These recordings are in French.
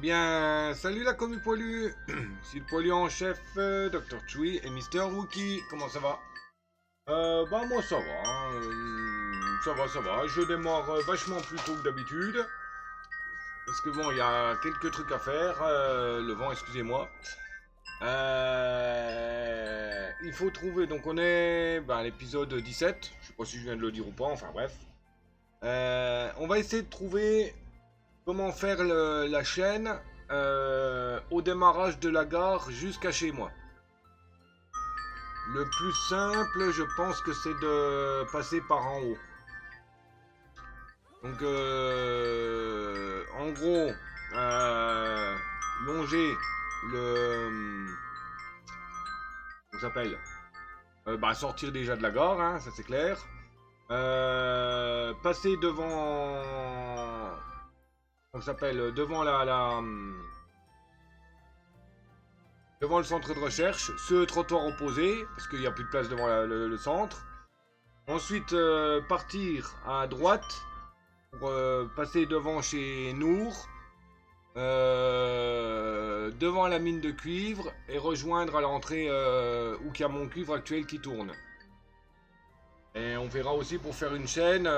bien, salut la commu poilu. Ici le poilu en chef, Dr. Chui et Mister Wookie. Comment ça va? Bah moi ça va, hein, ça va. Je démarre vachement plus tôt que d'habitude. Parce que bon, il y a quelques trucs à faire. Le vent, excusez-moi. Il faut trouver, donc on est à l'épisode 17. Je sais pas si je viens de le dire ou pas, enfin bref. On va essayer de trouver comment faire la chaîne au démarrage de la gare jusqu'à chez moi. Le plus simple, je pense que c'est de passer par en haut. Donc, en gros, longer le... Comment ça s'appelle sortir déjà de la gare, hein, ça c'est clair. Passer devant... Comment ça s'appelle devant devant le centre de recherche, ce trottoir opposé, parce qu'il n'y a plus de place devant le centre. Ensuite, partir à droite pour passer devant chez Nour, devant la mine de cuivre et rejoindre à l'entrée où il y a mon cuivre actuel qui tourne. Et on verra aussi pour faire une chaîne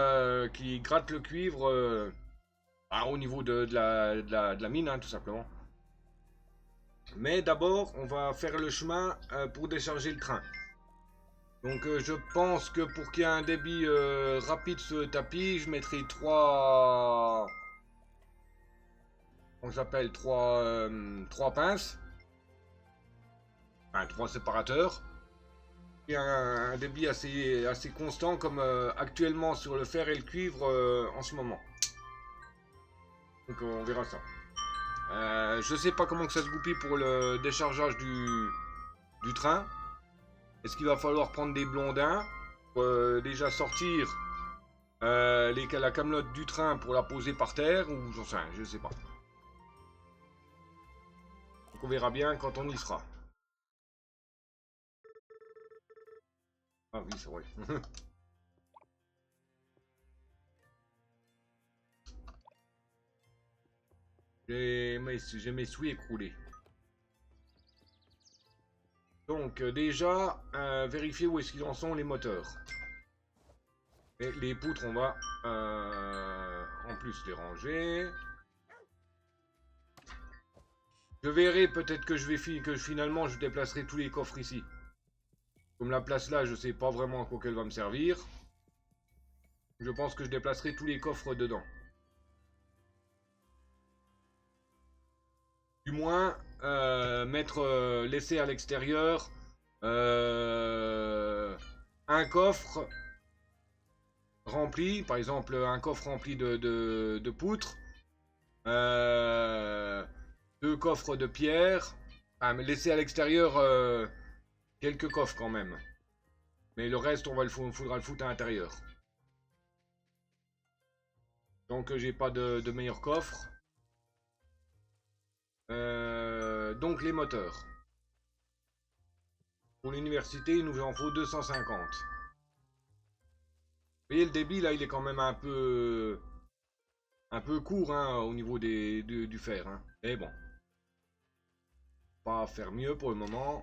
qui gratte le cuivre au niveau de la mine, hein, tout simplement. Mais d'abord, on va faire le chemin pour décharger le train. Donc je pense que pour qu'il y ait un débit rapide sur le tapis, je mettrai 3... On s'appelle 3 pinces. Enfin 3 séparateurs. Et un débit assez constant comme actuellement sur le fer et le cuivre en ce moment. Donc on verra ça. Je sais pas comment que ça se goupille pour le déchargeage du train. Est-ce qu'il va falloir prendre des blondins pour déjà sortir la camelote du train pour la poser par terre ou j'en sais rien, je sais pas. Donc on verra bien quand on y sera. Ah oui, c'est vrai. J'ai mes souliers écroulés. Donc déjà, vérifier où est-ce qu'ils en sont les moteurs. Et les poutres, on va en plus les ranger. Je verrai peut-être que finalement je déplacerai tous les coffres ici. Comme la place là, je sais pas vraiment à quoi qu'elle va me servir. Je pense que je déplacerai tous les coffres dedans. Du moins, laisser à l'extérieur un coffre rempli, par exemple un coffre rempli de poutres, 2 coffres de pierre, mais laisser à l'extérieur quelques coffres quand même. Mais le reste, on faudra le foutre à l'intérieur. Donc j'ai pas de meilleur coffre. Donc les moteurs. Pour l'université, il nous en faut 250. Vous voyez, le débit là, il est quand même un peu court hein, au niveau du fer. Hein. Mais bon, pas faire mieux pour le moment.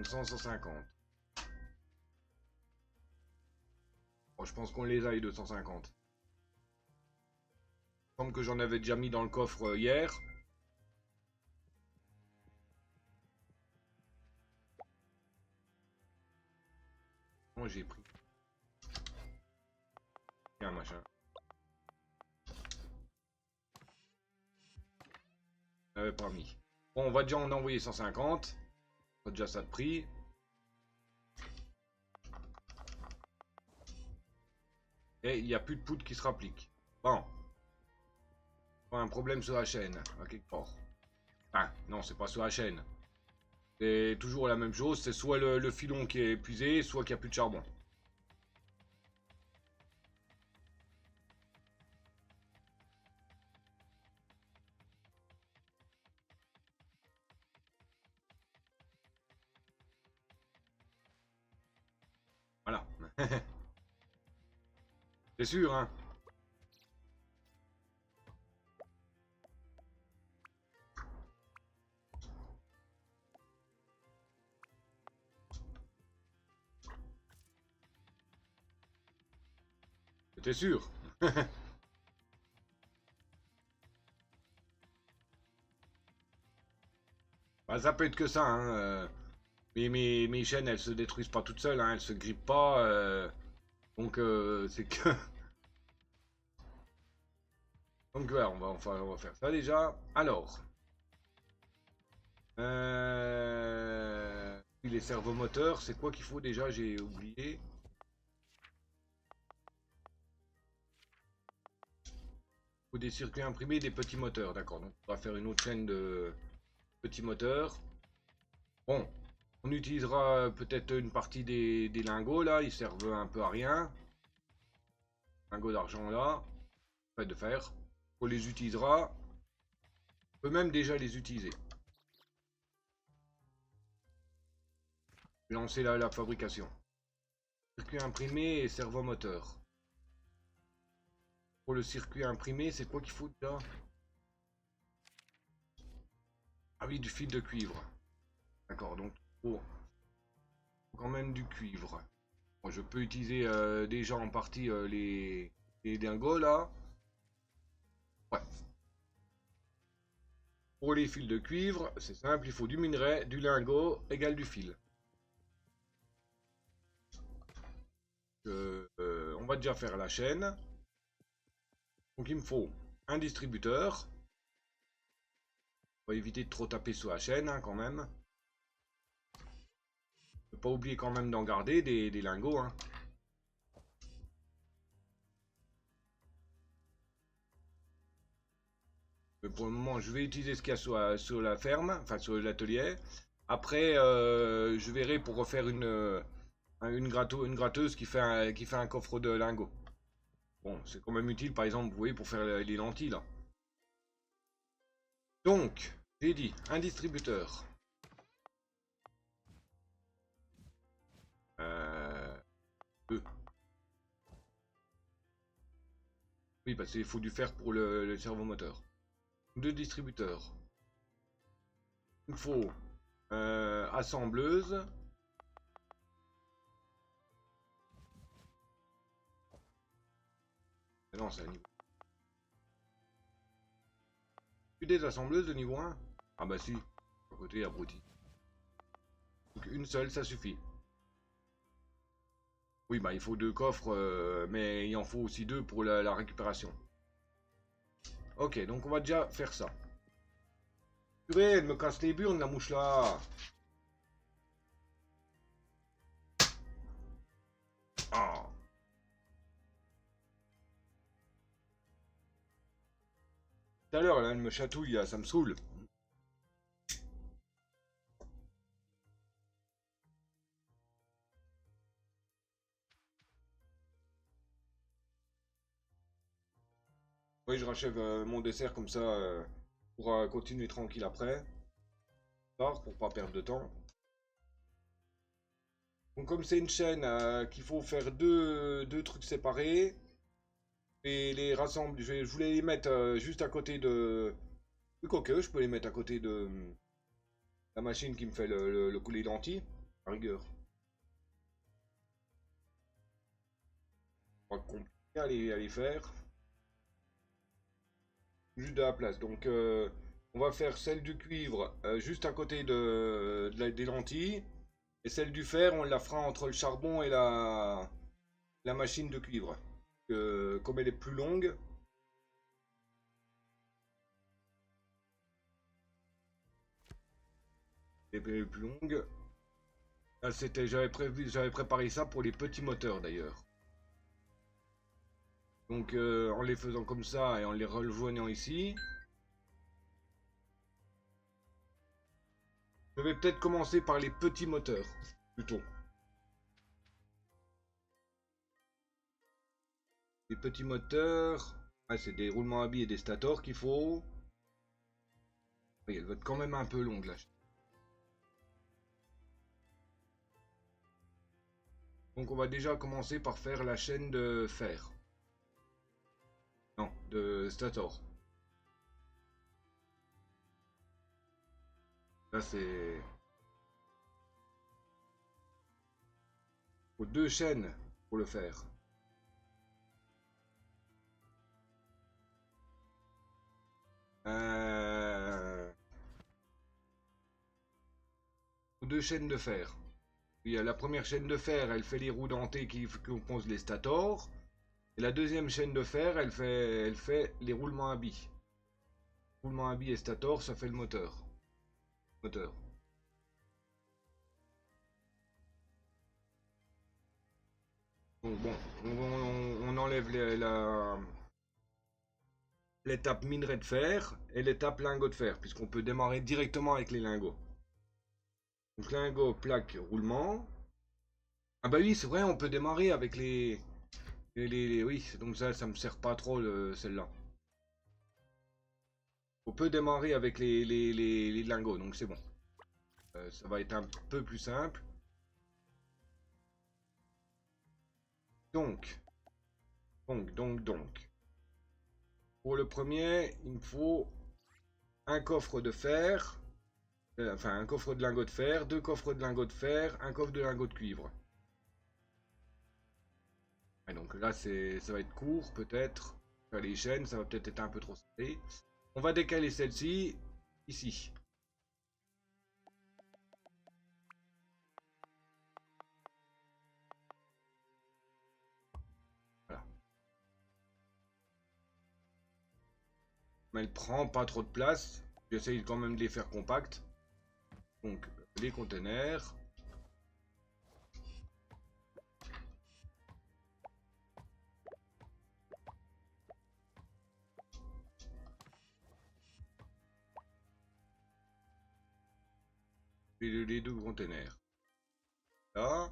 150. Bon, je pense qu'on les a les 250. Comme que j'en avais déjà mis dans le coffre hier. Moi j'ai pris un machin. Je n'avais pas mis. Bon, on va déjà en envoyer 150. On a déjà ça de prix. Et il n'y a plus de poudre qui se rapplique. Bon. Pas un problème sur la chaîne, à quelque part. Enfin, non, c'est pas sur la chaîne. C'est toujours la même chose, c'est soit le filon qui est épuisé, soit qu'il n'y a plus de charbon. Voilà. C'est sûr, hein. C'était sûr. Bah, ça peut être que ça, hein. Mais mes chaînes, elles se détruisent pas toutes seules, hein, elles se grippent pas. Donc c'est que. Donc ouais, on va faire ça déjà. Alors. Les servomoteurs, c'est quoi qu'il faut déjà? J'ai oublié. Il faut des circuits imprimés, des petits moteurs, d'accord. Donc on va faire une autre chaîne de petits moteurs. Bon, on utilisera peut-être une partie des lingots là, ils servent un peu à rien. Lingots d'argent là, pas de fer. On les utilisera. On peut même déjà les utiliser. Je vais lancer la fabrication. Circuit imprimé et servomoteur. Pour le circuit imprimé, c'est quoi qu'il faut déjà? Ah oui, du fil de cuivre. D'accord, donc il faut quand même du cuivre. Bon, je peux utiliser déjà en partie les dingos là. Ouais. Pour les fils de cuivre, c'est simple, il faut du minerai, du lingot égale du fil. On va déjà faire la chaîne. Donc il me faut un distributeur. On va éviter de trop taper sur la chaîne hein, quand même. Ne pas oublier quand même d'en garder des lingots. Hein. Mais pour le moment, je vais utiliser ce qu'il y a sur la ferme, enfin sur l'atelier. Après, je verrai pour refaire une gratteuse qui fait un coffre de lingots. Bon, c'est quand même utile, par exemple, vous voyez, pour faire les lentilles, là. Donc, j'ai dit, un distributeur. Deux. Oui, parce qu'il faut du fer pour le servomoteur. Deux distributeurs. Il me faut assembleuse. Non, c'est un niveau. Plus des assembleuses de niveau 1? Ah bah si, à côté, abruti. Donc une seule, ça suffit. Oui, bah il faut deux coffres, mais il en faut aussi deux pour la récupération. Ok, donc on va déjà faire ça. Purée, elle me casse les burnes, la mouche là. Ah. Tout à l'heure, là, elle me chatouille, là, ça me saoule. Oui, je rachève mon dessert comme ça pour continuer tranquille après. Pour pas perdre de temps. Donc comme c'est une chaîne qu'il faut faire deux trucs séparés, et les rassembler, je voulais les mettre juste à côté de... Quoique, je peux les mettre à côté de la machine qui me fait le coulis lentilles, à rigueur. Pas compliqué à les faire. Juste de la place. Donc on va faire celle du cuivre juste à côté des lentilles. Et celle du fer, on la fera entre le charbon et la machine de cuivre. Comme elle est plus longue, là, j'avais préparé ça pour les petits moteurs d'ailleurs. Donc en les faisant comme ça et en les rejoignant ici, je vais peut-être commencer par les petits moteurs plutôt. Les petits moteurs, c'est des roulements à billes et des stators qu'il faut. Oui, elle va être quand même un peu longue là. Donc on va déjà commencer par faire la chaîne de fer. Non, de stator. Là c'est... Faut deux chaînes pour le faire. 2 chaînes de fer. Il y a la première chaîne de fer, elle fait les roues dentées qui composent les stators. Et la deuxième chaîne de fer, elle fait les roulements à billes. Roulement à billes et stator, ça fait le moteur. Donc bon, on enlève l'étape minerai de fer et l'étape lingot de fer, puisqu'on peut démarrer directement avec les lingots. Donc lingot, plaque, roulement. Ah bah oui, c'est vrai, on peut démarrer avec oui, donc ça me sert pas trop celle-là. On peut démarrer avec les lingots, donc c'est bon. Ça va être un peu plus simple. Donc. Pour le premier, il me faut un coffre de fer, enfin un coffre de lingots de fer, 2 coffres de lingots de fer, un coffre de lingots de cuivre. Et donc là, ça va être court peut-être. Les chaînes, ça va peut-être être un peu trop serré. On va décaler celle-ci ici. Voilà. Mais elle prend pas trop de place. J'essaye quand même de les faire compacts. Donc les containers. Et les 2 containers. Là.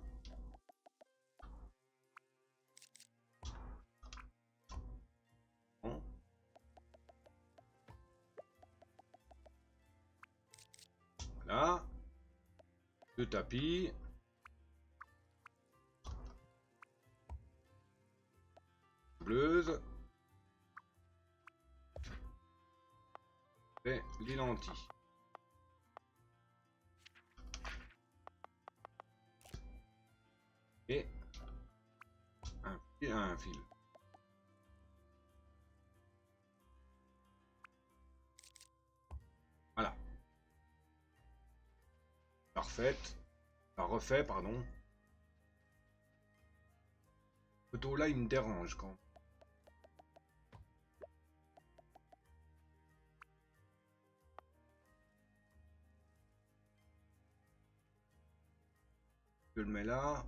Bon. Voilà. 2 tapis. Bleuse. Et les lentilles. Et un fil. Voilà. La refait, pardon. Ce photo là, il me dérange quand. Je le mets là.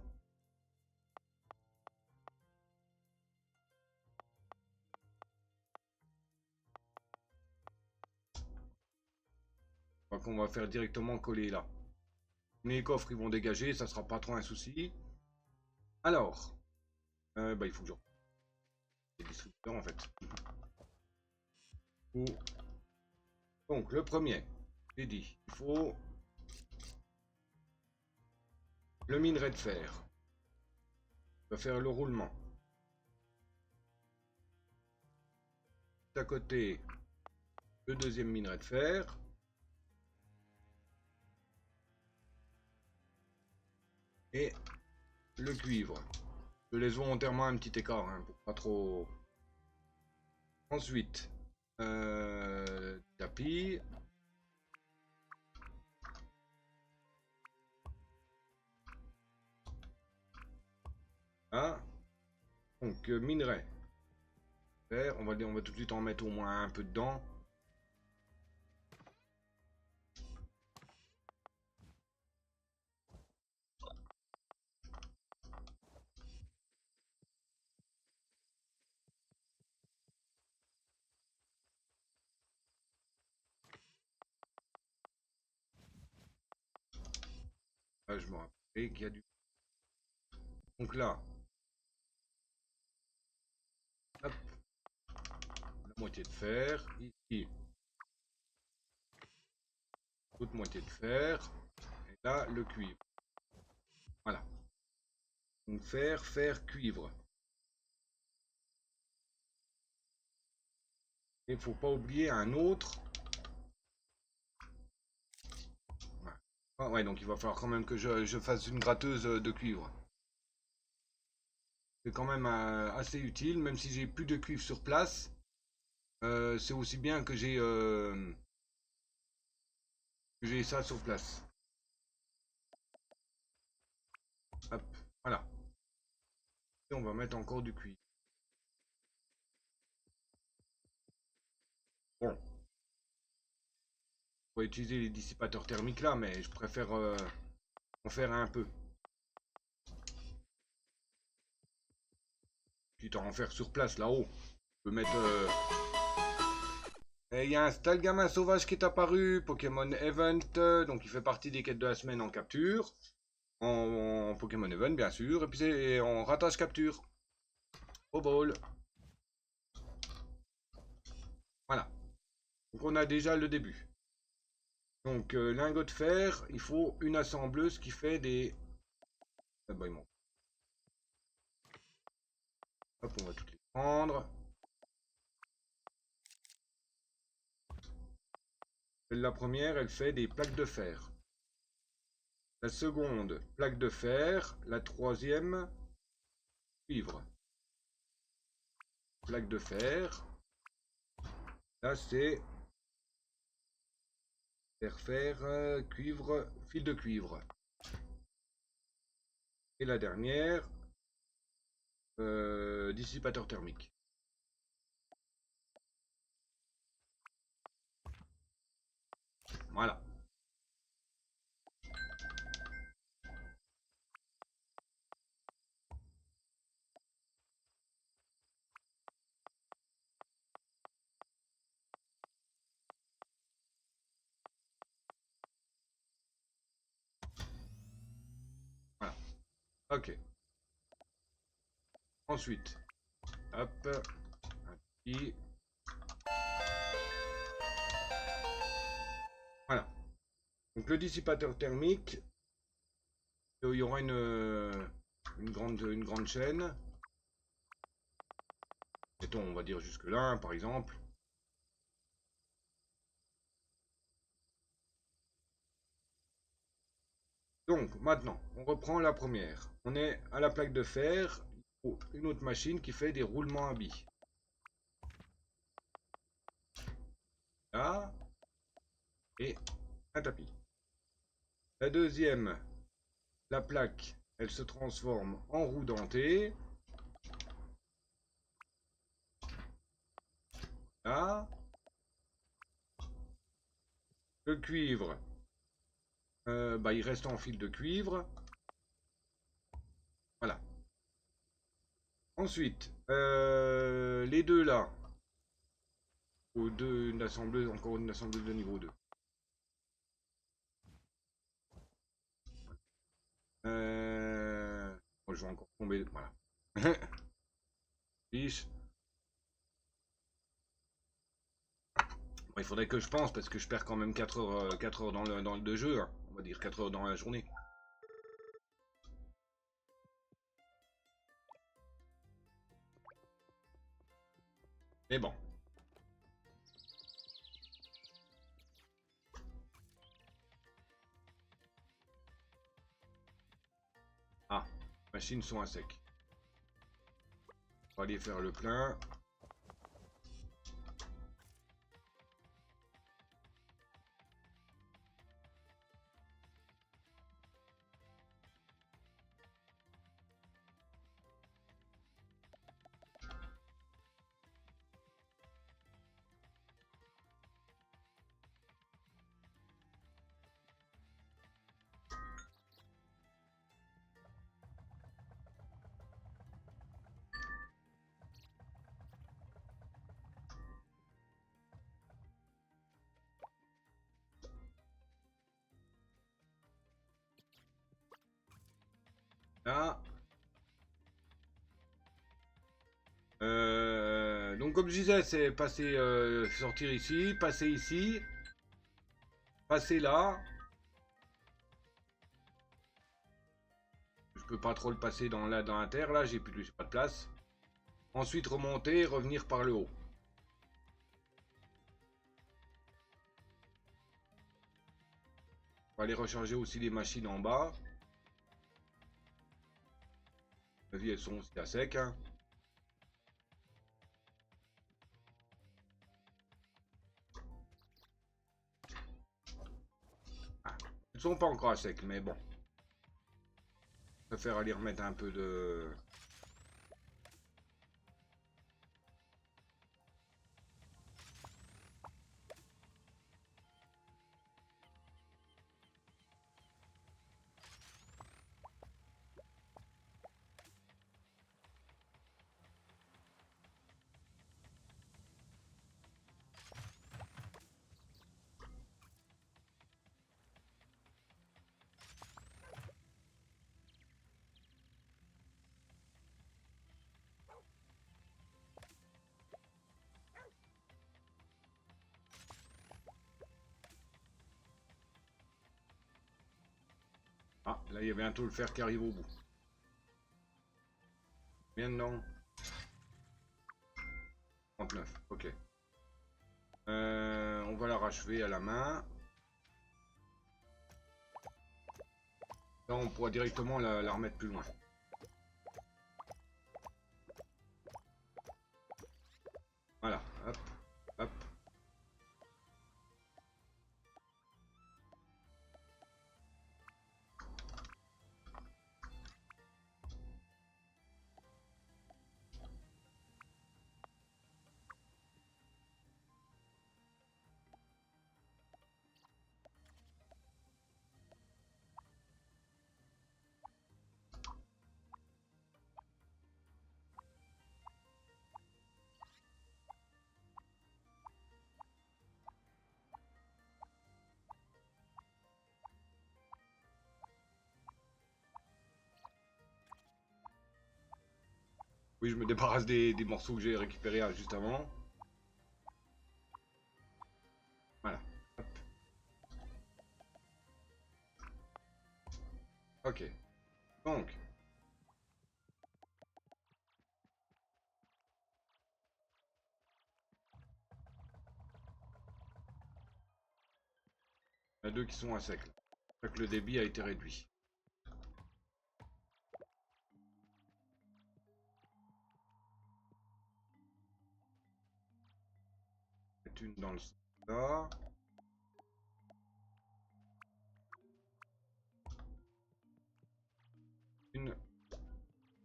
Je crois qu'on va faire directement coller là. Les coffres ils vont dégager, ça sera pas trop un souci. Alors, bah il faut que je les distributeurs en fait. Donc le premier, j'ai dit, il faut le minerai de fer. On va faire le roulement. À côté, le deuxième minerai de fer. Et le cuivre. Je laisse volontairement un petit écart, hein, pour pas trop. Ensuite, tapis. Ah. Donc minerai. On va tout de suite en mettre au moins un peu dedans. Là, je me rappelle qu'il y a du. Donc là, hop, la moitié de fer. Ici, l'autre moitié de fer. Et là, le cuivre. Voilà. Donc fer, fer, cuivre. Il ne faut pas oublier un autre. Ah ouais, donc il va falloir quand même que je fasse une gratteuse de cuivre. C'est quand même assez utile, même si j'ai plus de cuivre sur place. c'est aussi bien que j'ai ça sur place. Hop, voilà. Et on va mettre encore du cuivre. Bon, on va utiliser les dissipateurs thermiques là, mais je préfère en faire un peu. Quitte à en faire sur place là-haut. Je peux mettre. Et il y a un Stalgamin sauvage qui est apparu, Pokémon Event, donc il fait partie des quêtes de la semaine en capture. En Pokémon Event, bien sûr, et puis c'est en ratage capture. Au ball. Voilà. Donc on a déjà le début. Donc lingot de fer, il faut une assembleuse qui fait des... Ah bah, il manque. Hop, on va toutes les prendre. La première, elle fait des plaques de fer. La seconde, plaque de fer. La troisième, cuivre. Plaque de fer. Là, c'est fer, cuivre, fil de cuivre. Et la dernière, dissipateur thermique. Voilà. Voilà. Ok. Ensuite, hop, un petit. Voilà. Donc le dissipateur thermique, il y aura une grande chaîne. Mettons, on va dire jusque là, hein, par exemple. Donc maintenant, on reprend la première. On est à la plaque de fer. Il faut une autre machine qui fait des roulements à billes. Là. Et un tapis. La deuxième, la plaque, elle se transforme en roue dentée. Là. Le cuivre, bah, il reste en fil de cuivre. Voilà. Ensuite, les deux là. Une assembleuse, encore une assembleuse de niveau 2. Moi, je vais encore tomber. Voilà. Fiche. Bon, il faudrait que je pense parce que je perds quand même 4 heures dans le jeu. Hein. On va dire 4 heures dans la journée. Mais bon. Ah, les machines sont à sec. On va aller faire le plein. Là. Donc comme je disais, c'est passer, sortir ici, passer là. Je peux pas trop le passer dans la terre là, j'ai pas de place. Ensuite remonter, revenir par le haut. On va aller recharger aussi les machines en bas. À vie elles sont aussi à sec. Hein. Elles sont pas encore à sec, mais bon. Je préfère aller remettre un peu de... Ah, là il y a bientôt le fer qui arrive au bout. Bien dedans. 39, ok. On va la rachever à la main. Là on pourra directement la remettre plus loin. Voilà, hop, hop. Oui, je me débarrasse des morceaux que j'ai récupérés juste avant. Voilà. Hop. Ok. Donc. Il y en a deux qui sont à sec. Donc le débit a été réduit. Une dans le sens là. Une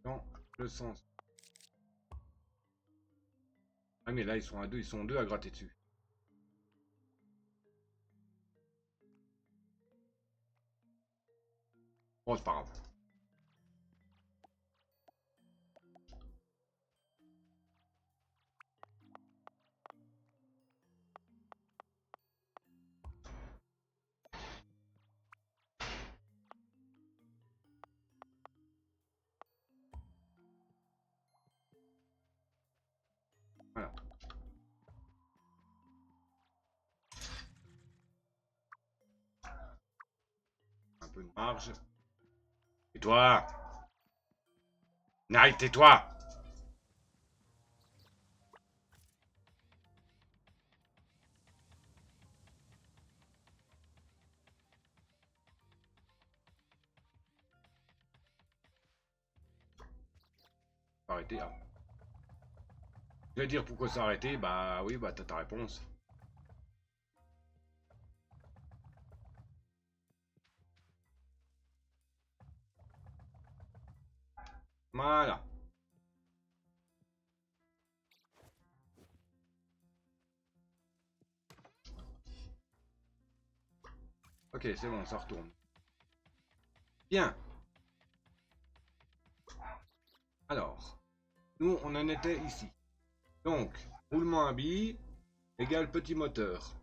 dans le sens. Ah mais là ils sont à deux, ils sont deux à gratter dessus. Bon, c'est pas grave. Voilà. Un peu de marge. Et toi? Night, tais-toi! Arrêtez. Ah. Je vais dire pourquoi s'arrêter. Bah oui, bah t'as ta réponse. Voilà. Ok, c'est bon, ça retourne. Bien. Alors, nous, on en était ici. Donc, roulement à billes égale petit moteur.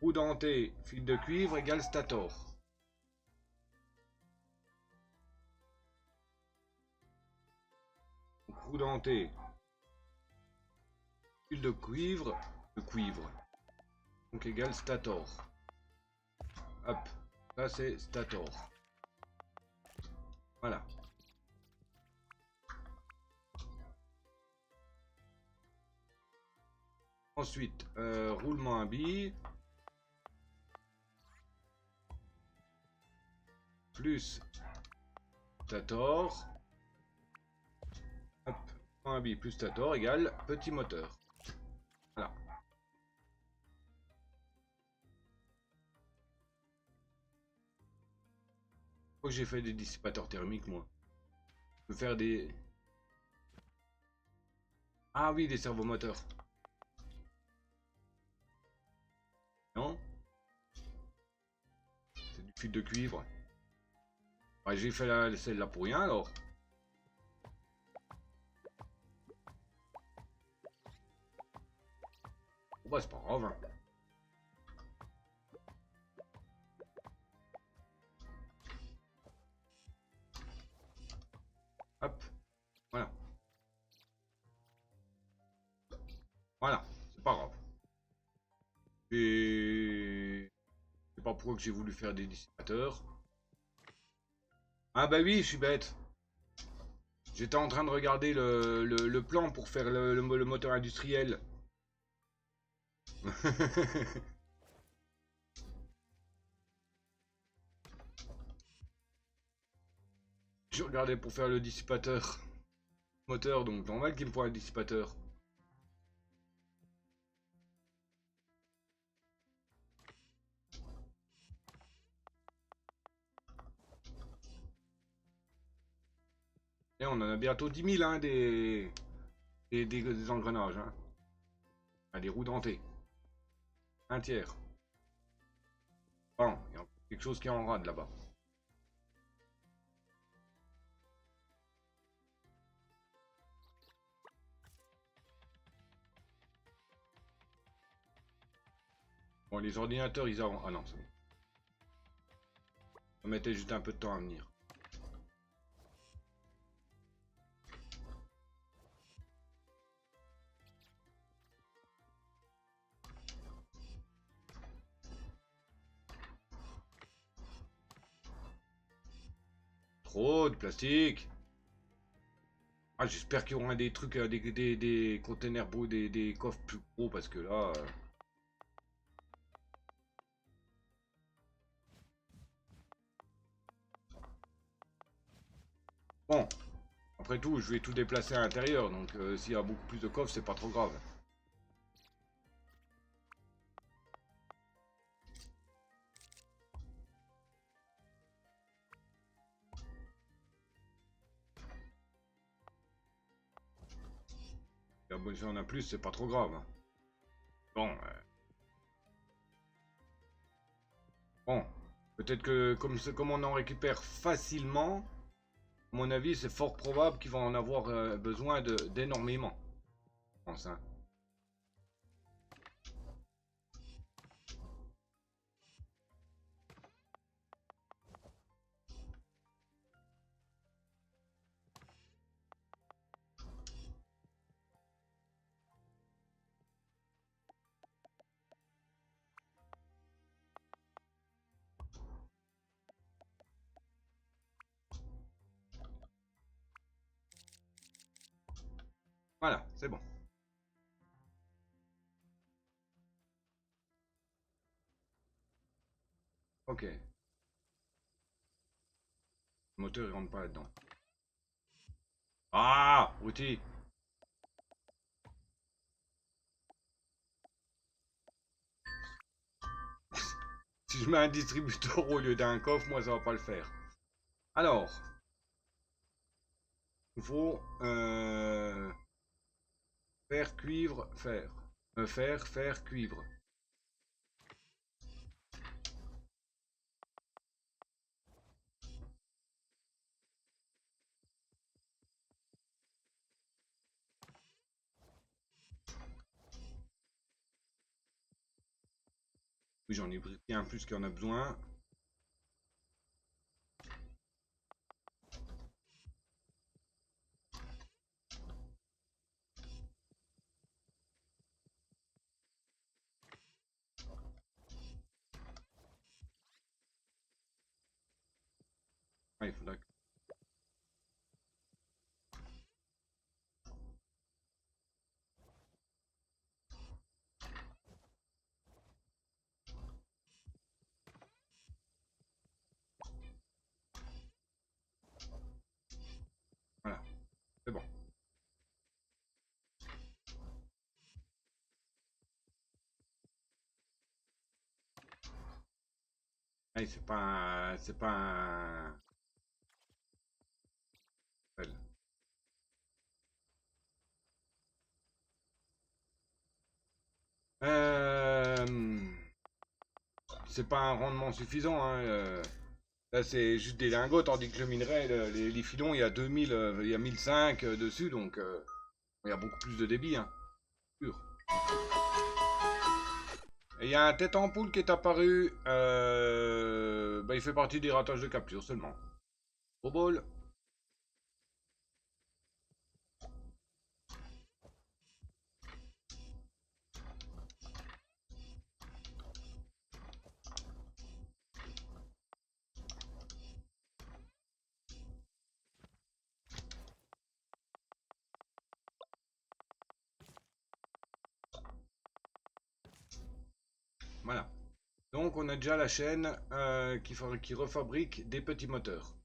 Roue dentée, fil de cuivre égale stator. Donc, roue dentée, fil de cuivre, donc égale stator. Hop, ça c'est stator. Voilà. Ensuite, roulement à billes. Plus stator. Hop, roulement à billes plus stator égale petit moteur. Voilà. Pourquoi j'ai fait des dissipateurs thermiques, moi? Je peux faire des... Ah oui, des servomoteurs. Non? C'est du fil de cuivre. Ouais, j'ai fait celle-là pour rien, alors. Bon, bah, c'est pas grave, hein. Hop, voilà. Voilà, c'est pas grave. Et... Je sais pas pourquoi que j'ai voulu faire des dissipateurs. Ah bah oui, je suis bête. J'étais en train de regarder le plan pour faire le moteur industriel. Je regardais pour faire le dissipateur moteur, donc normal qu'il me faut un dissipateur. Et on en a bientôt 10 000, hein, des engrenages. Hein. Ah, des roues dentées. Un tiers. Bon, il y a quelque chose qui est en rade là-bas. Bon, les ordinateurs, ils ont... Ah non, c'est bon. Ça mettait juste un peu de temps à venir. Trop de plastique. Ah, j'espère qu'il y aura des trucs, des containers beaux, des coffres plus gros, parce que là... Bon, après tout, je vais tout déplacer à l'intérieur, donc s'il y a beaucoup plus de coffres, c'est pas trop grave. Si on a plus, c'est pas trop grave. Hein. Bon, bon. Peut-être que comme on en récupère facilement, à mon avis, c'est fort probable qu'ils vont en avoir besoin d'énormément. Je pense, hein. Voilà, c'est bon. Ok. Le moteur, il rentre pas là-dedans. Ah, outil. Si je mets un distributeur au lieu d'un coffre, moi, ça va pas le faire. Alors, il faut fer, cuivre, fer. Fer, cuivre. Oui, j'en ai pris bien plus qu'il y en a besoin. Ah, il faudra que... Voilà, c'est bon. Allez, c'est pas un... C'est pas un rendement suffisant, hein. Là, c'est juste des lingots, tandis que le minerai, les filons, il y a 2000, il y a 1005 dessus, donc il y a beaucoup plus de débit, hein. Sûr. Et il y a un tête ampoule qui est apparu. Bah, il fait partie des ratages de capture seulement. Au bol. Voilà. Donc on a déjà la chaîne qui refabrique des petits moteurs.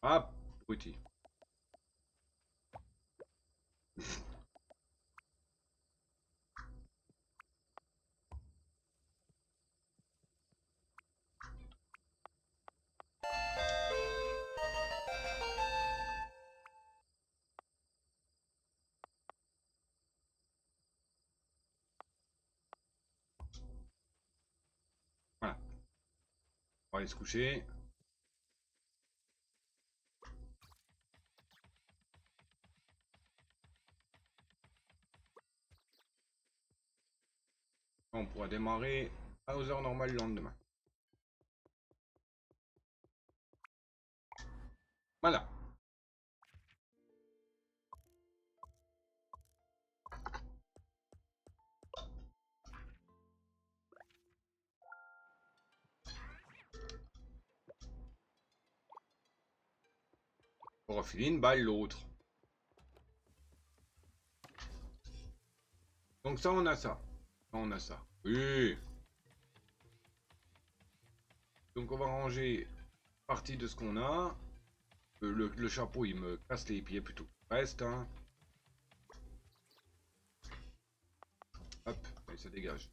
Ah, petit. Voilà. On va aller se coucher. On pourra démarrer aux heures normales le lendemain. Voilà. On va filer une balle l'autre. Donc ça, on a ça. Ça, on a ça. Oui. Donc on va ranger partie de ce qu'on a. Le chapeau, il me casse les pieds plutôt. Reste, hein. Hop, et ça dégage.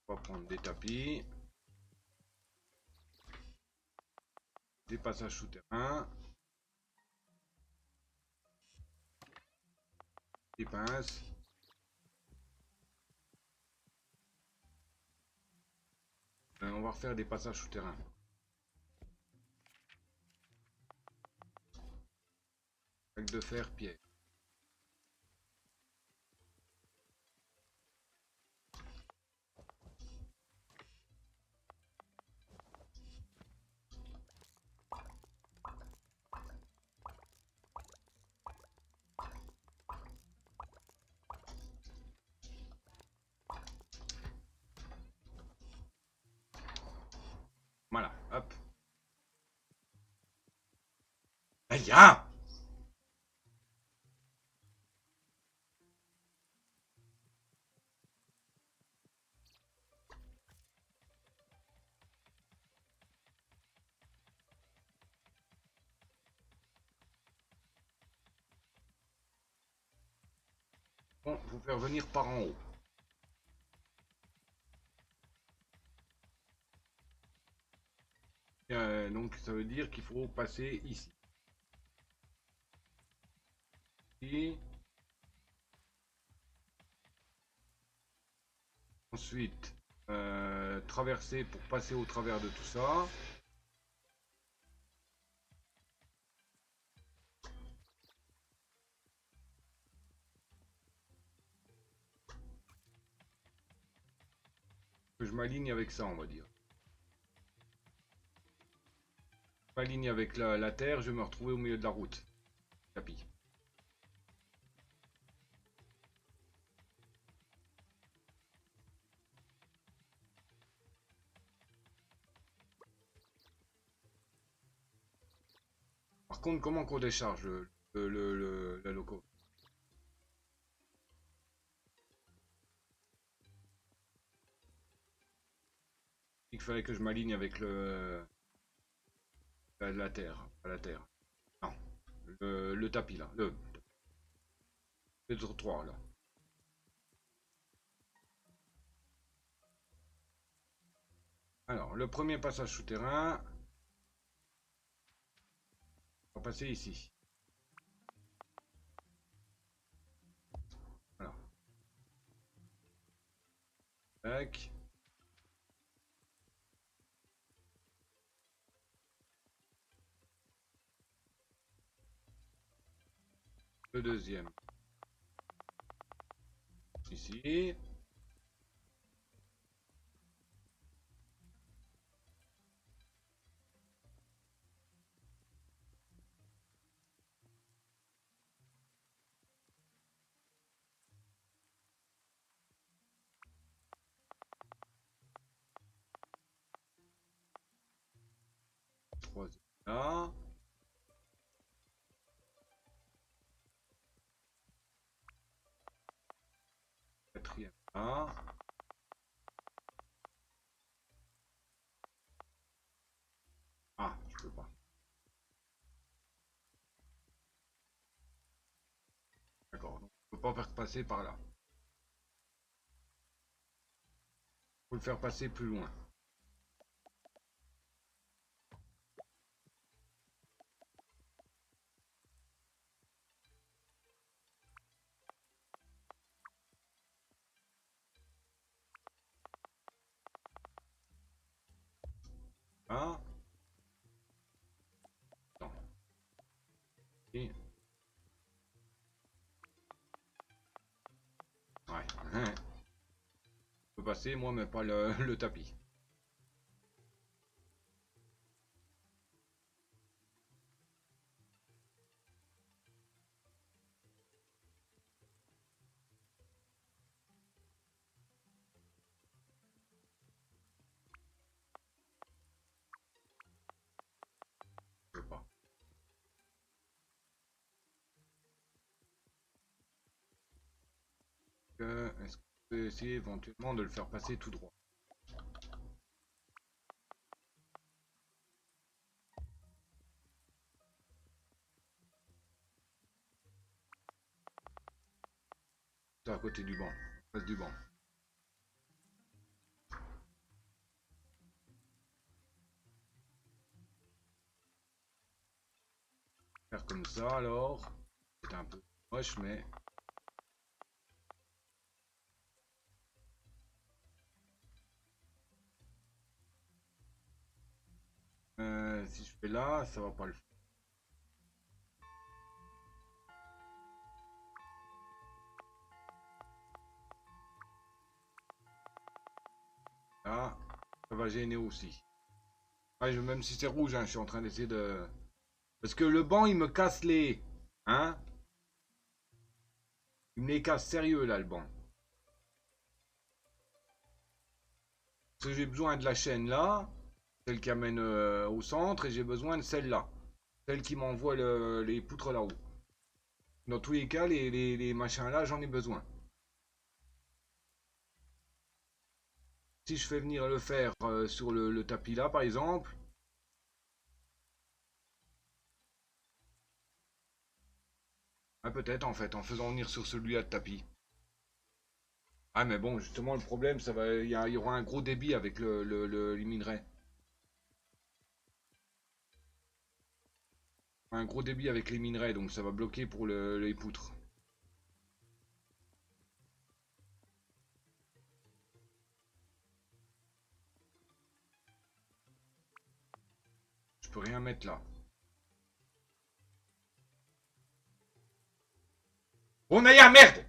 On va prendre des tapis. Des passages souterrains. Des pinces. On va refaire des passages souterrains. Avec de fer, pierre. Voilà, hop. Aïe! Bon, faut faire venir par en haut. Donc ça veut dire qu'il faut passer ici. Et ensuite, traverser pour passer au travers de tout ça. Que je m'aligne avec ça, on va dire. Je m'aligne avec la terre, je vais me retrouver au milieu de la route. Tapis. Par contre, comment qu'on décharge la loco? Il fallait que je m'aligne avec la terre. Pas la terre. Non. Le tapis là. Le trottoir là. Alors, le premier passage souterrain. On va passer ici. Voilà. Tac. Le deuxième. Ici. Troisième là. Quatrième là. Ah, je peux pas. D'accord. Donc, je peux pas faire passer par là. Faut le faire passer plus loin. Là. Non. Et... Ouais. Je peux passer, moi, mais pas le tapis. Je peux pas. Est-ce qu'on peut essayer éventuellement de le faire passer tout droit? C'est à côté du banc. En face du banc. Faire comme ça alors. C'est un peu moche, mais... si je fais là, ça va pas le faire. Là, ça va gêner aussi. Ouais, même si c'est rouge, hein, je suis en train d'essayer de... Parce que le banc, il me casse les... Hein? Il me les casse sérieux, là, le banc. Parce que j'ai besoin de la chaîne là, celle qui amène au centre, et j'ai besoin de celle-là. Celle qui m'envoie les poutres là-haut. Dans tous les cas, les machins là, j'en ai besoin. Si je fais venir le fer sur le tapis là, par exemple... Ah, peut-être en fait, en faisant venir sur celui-là de tapis. Ah, mais bon, justement, le problème, ça va, il y aura un gros débit avec les minerais. Un gros débit avec les minerais, donc ça va bloquer pour les poutres. Je peux rien mettre là. Oh, Naya, merde!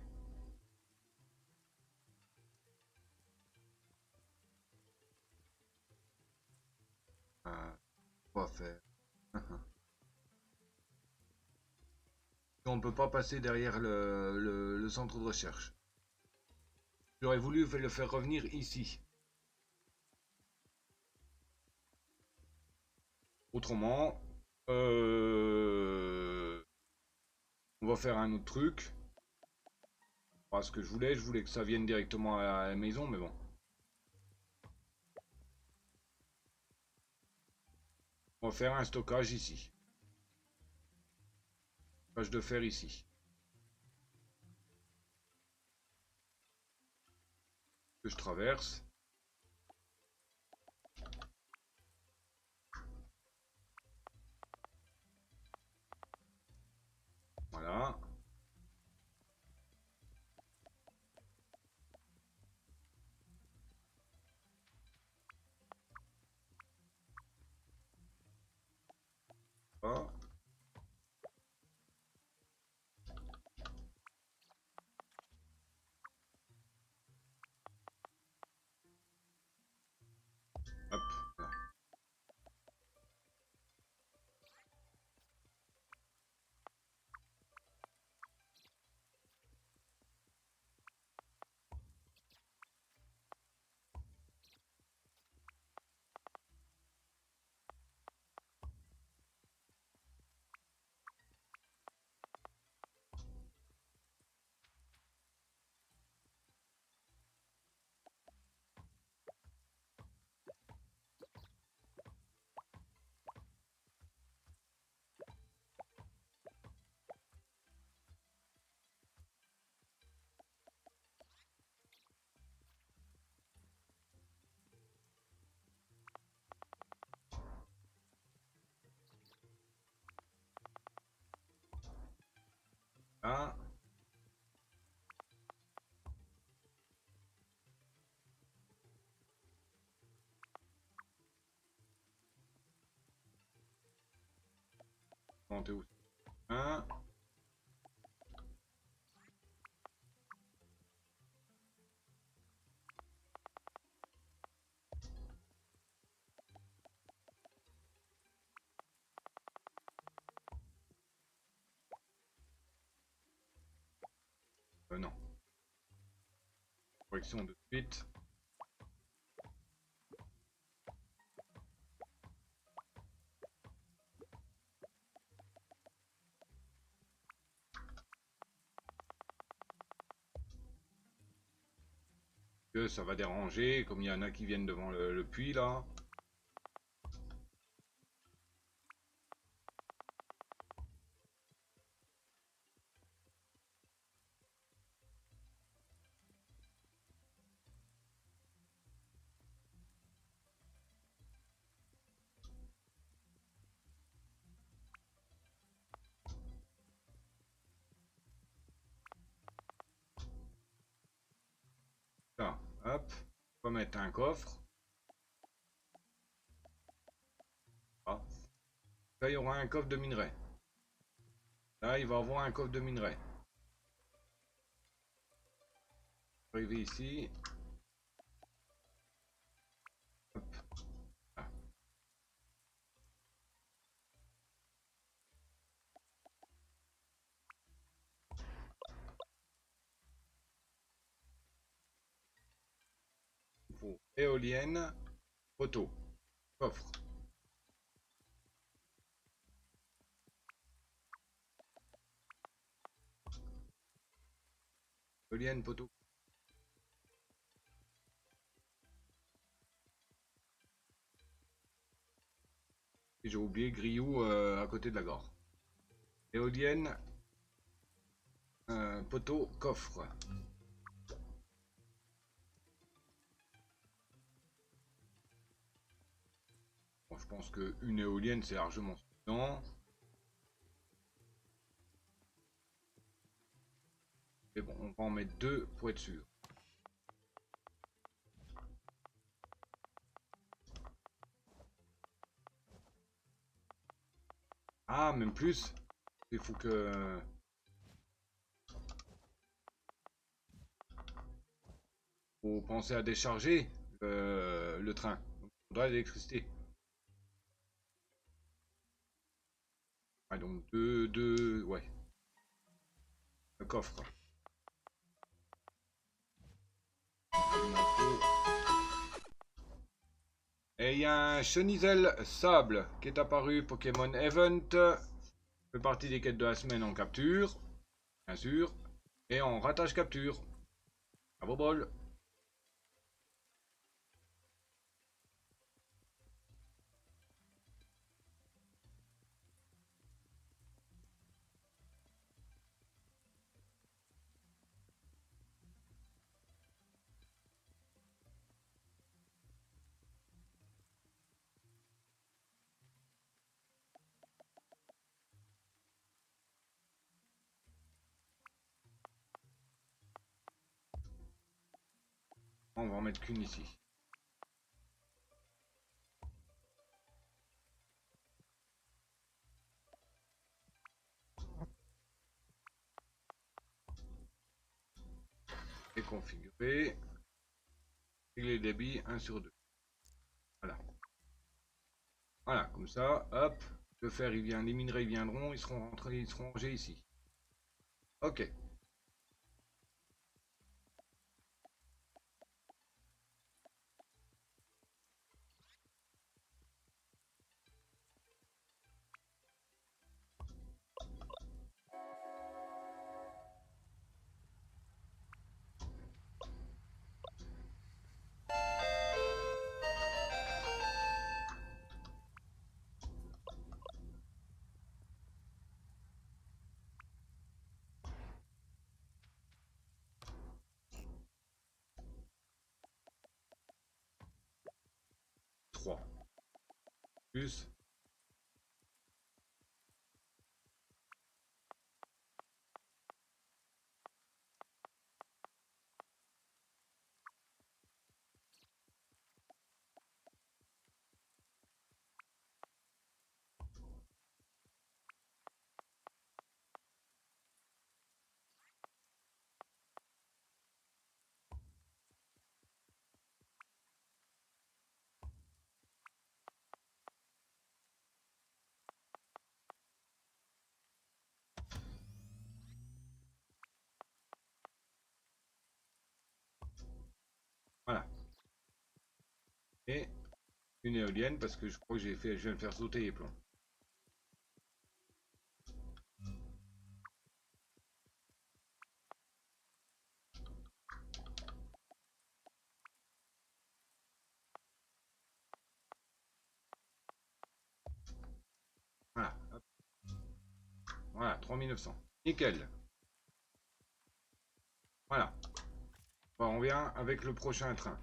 On va faire. On peut pas passer derrière le centre de recherche. J'aurais voulu le faire revenir ici. Autrement, on va faire un autre truc. Pas ce que je voulais que ça vienne directement à la maison, mais bon. On va faire un stockage ici. Stockage de fer ici. Que je traverse. Voilà. Hop. Voilà. Là. Monter aussi. Un. Non. Correction de suite. Que ça va déranger, comme il y en a qui viennent devant le puits là. Là, hop. On va mettre un coffre. Ah. Là, il y aura un coffre de minerai. Là, il va avoir un coffre de minerai. Arriver ici. Hop. Là. Il faut éolienne, poteau, coffre. Éolienne, poteau. Et j'ai oublié grillou à côté de la gare. Éolienne, poteau, coffre. Bon, je pense qu'une éolienne c'est largement suffisant. Mais bon, on va en mettre deux pour être sûr. Ah, même plus. Il faut que... Faut penser à décharger le train. Donc, il faudra l'électricité. Ah, donc deux, ouais. Le coffre. Et il y a un Chenizel Sable qui est apparu Pokémon Event. Fait partie des quêtes de la semaine en capture, bien sûr. Et en ratage capture. À vos bols. On va en mettre qu'une ici. Et configurer. Régler le débit 1 sur 2. Voilà. Voilà, comme ça, hop. Le fer, il vient, les minerais ils viendront, ils seront rentrés, ils seront rangés ici. Ok. Trois. Plus. Voilà. Et une éolienne parce que je crois que je viens de faire sauter les plombs. Voilà. Hop. Voilà, 3900. Nickel. Voilà. Bon, on vient avec le prochain train.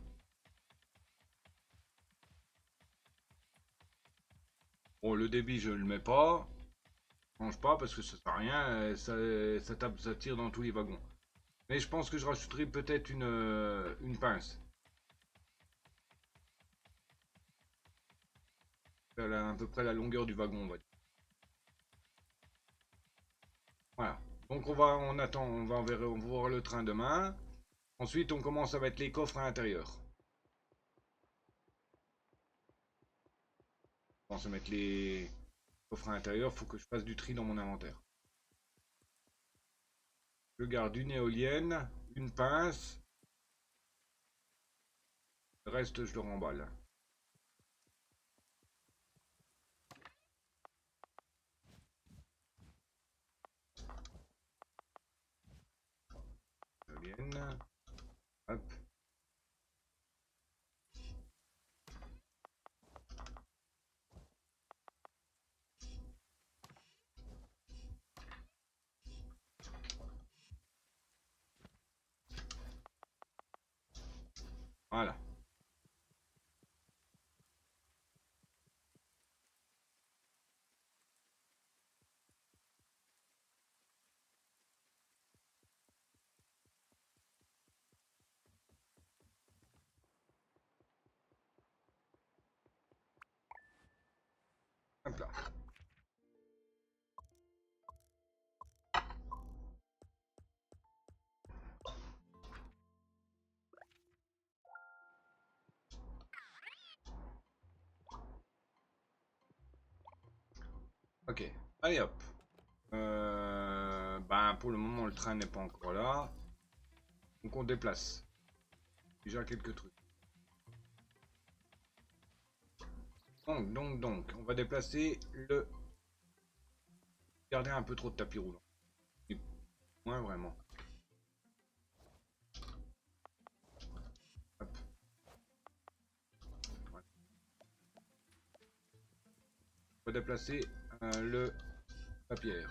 Bon, le débit, je le mets pas. Je change pas parce que ça sert à rien. Ça tire dans tous les wagons. Mais je pense que je rajouterai peut-être une pince. Elle a à peu près la longueur du wagon, on va dire. Voilà. Donc on attend, on va voir le train demain. Ensuite, on commence à mettre les coffres à l'intérieur. On commence à mettre les coffres à l'intérieur. Faut que je fasse du tri dans mon inventaire. Je garde une éolienne, une pince. Le reste, je le remballe. Éolienne. Hop. Voilà. Hop là. Ok. Allez hop. Ben, pour le moment, le train n'est pas encore là. Donc on déplace. Déjà quelques trucs. Donc, on va déplacer le... Garder un peu trop de tapis roulant. Et moins vraiment. Hop. Voilà. On va déplacer le papier.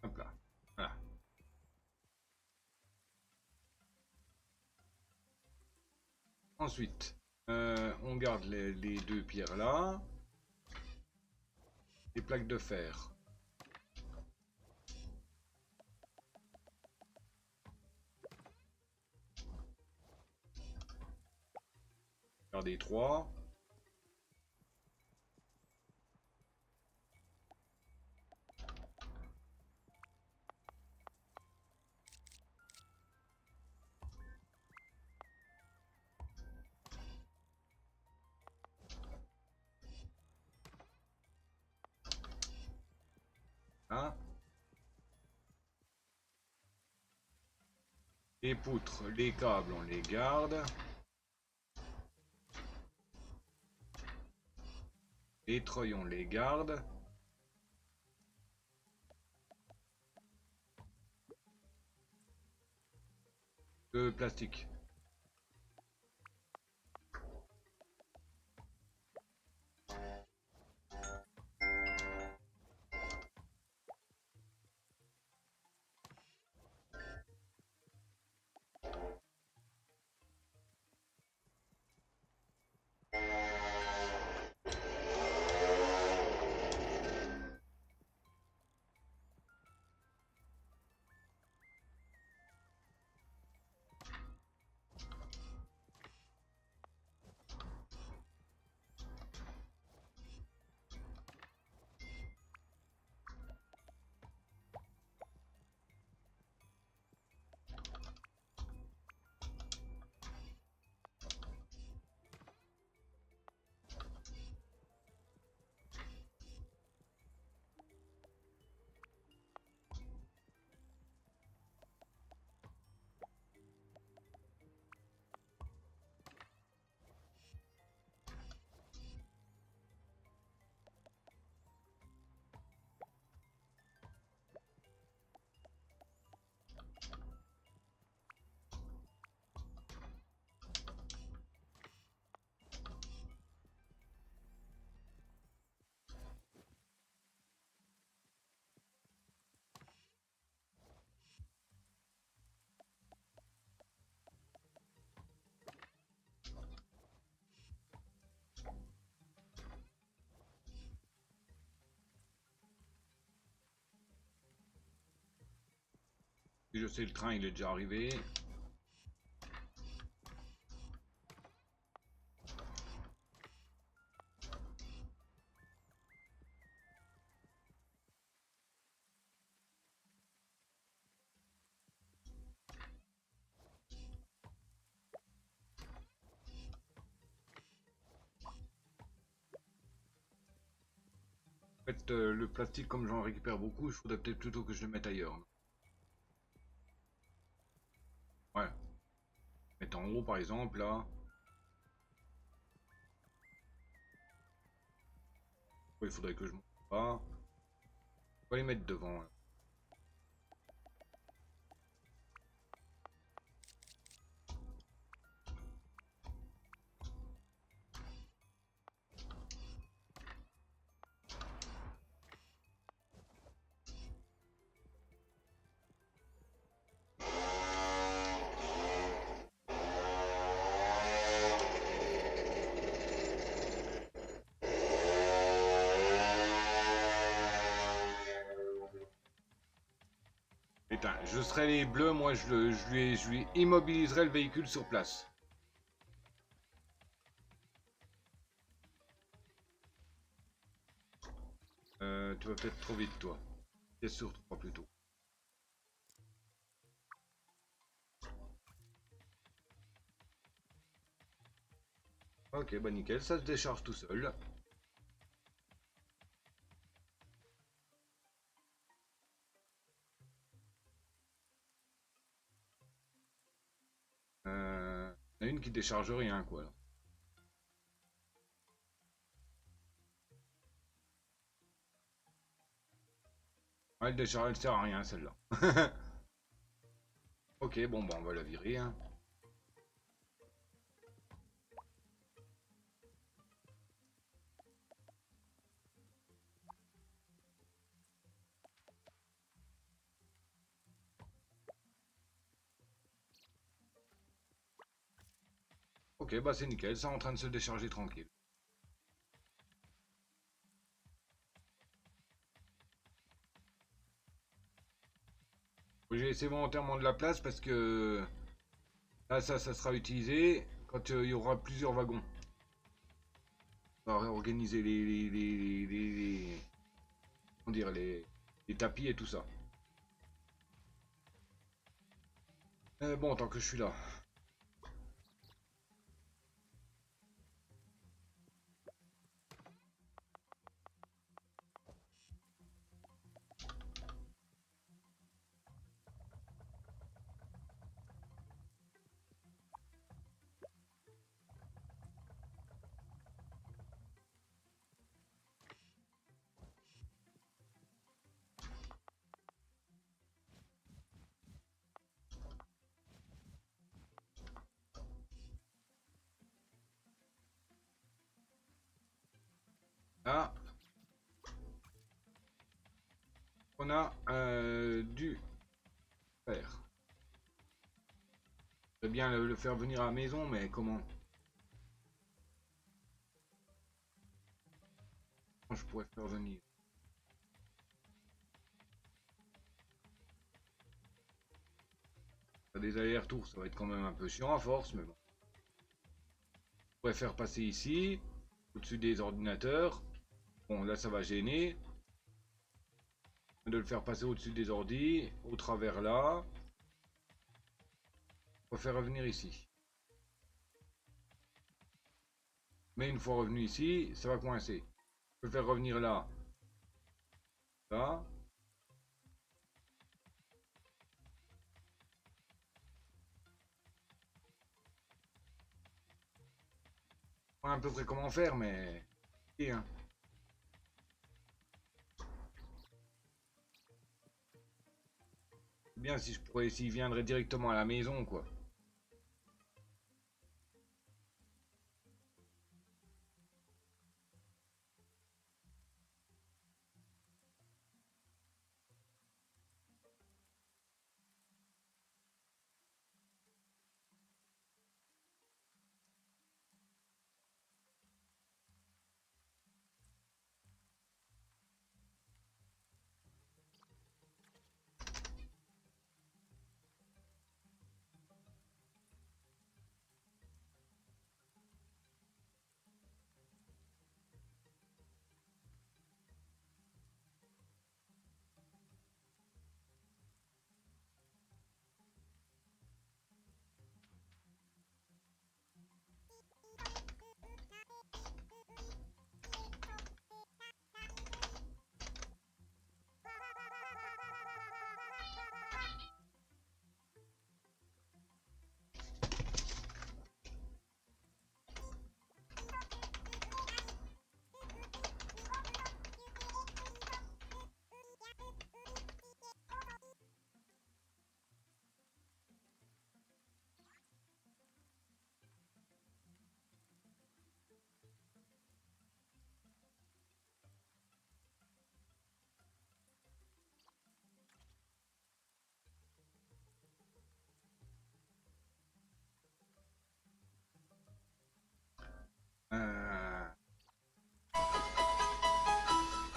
Hop là. Voilà. Ensuite, on garde les deux pierres là. Les plaques de fer. Gardez 3. Hein. Les poutres, les câbles, on les garde. Les treuils, on les garde. Le plastique. Et je sais, le train, il est déjà arrivé. En fait, le plastique, comme j'en récupère beaucoup, il faudrait peut-être plutôt que je le mette ailleurs. Ouais. Mettre en haut, par exemple, là. Ouais, il faudrait que je monte pas. On va les mettre devant. Là. Putain, je serais les bleus, moi je lui immobiliserais le véhicule sur place. Tu vas peut-être trop vite toi. Pièce sur 3 plutôt. Ok, bah nickel, ça se décharge tout seul. Il y en a une qui décharge rien quoi. Là. Ouais, elle décharge, elle sert à rien celle-là. Ok, bon bah on va la virer. Hein. Ok, bah c'est nickel, ça est en train de se décharger tranquille. J'ai laissé volontairement de la place parce que là ça sera utilisé quand il y aura plusieurs wagons. On va réorganiser comment dire, les tapis et tout ça. Bon, tant que je suis là. Là, on a du fer. Je vais bien le faire venir à la maison, mais comment je pourrais faire venir? Des allers-retours, ça va être quand même un peu chiant à force, mais bon. Je pourrais faire passer ici, au-dessus des ordinateurs. Bon, là, ça va gêner. De le faire passer au-dessus des ordis, au travers là. On va faire revenir ici. Mais une fois revenu ici, ça va coincer. Je peux faire revenir là. Là. Je sais à peu près comment faire, mais... Et, hein. C'est bien si je pourrais, s'il viendrait directement à la maison, quoi.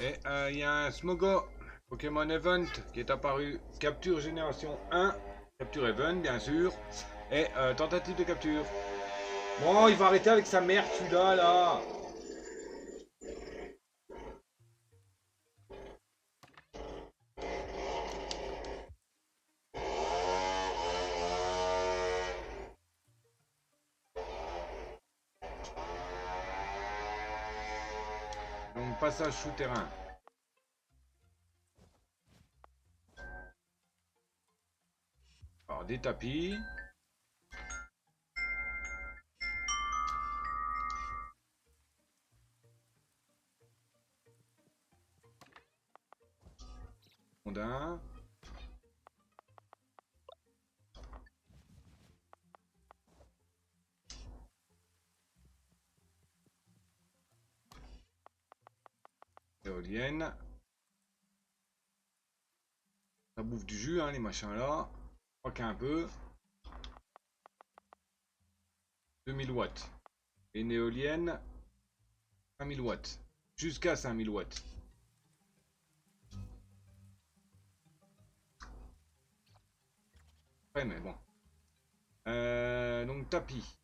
Et il y a un smogo Pokémon Event qui est apparu. Capture génération 1. Capture Event, bien sûr. Et tentative de capture. Bon, il va arrêter avec sa merde, celui-là, là. Donc, passage souterrain. Alors, des tapis. Rondin. Éolienne. Ça bouffe du jus, hein, les machins là. Je crois qu'il y a un peu. 2000 watts. Et une éolienne, 5000 watts. Jusqu'à 5000 watts. Ouais, mais bon. Donc tapis.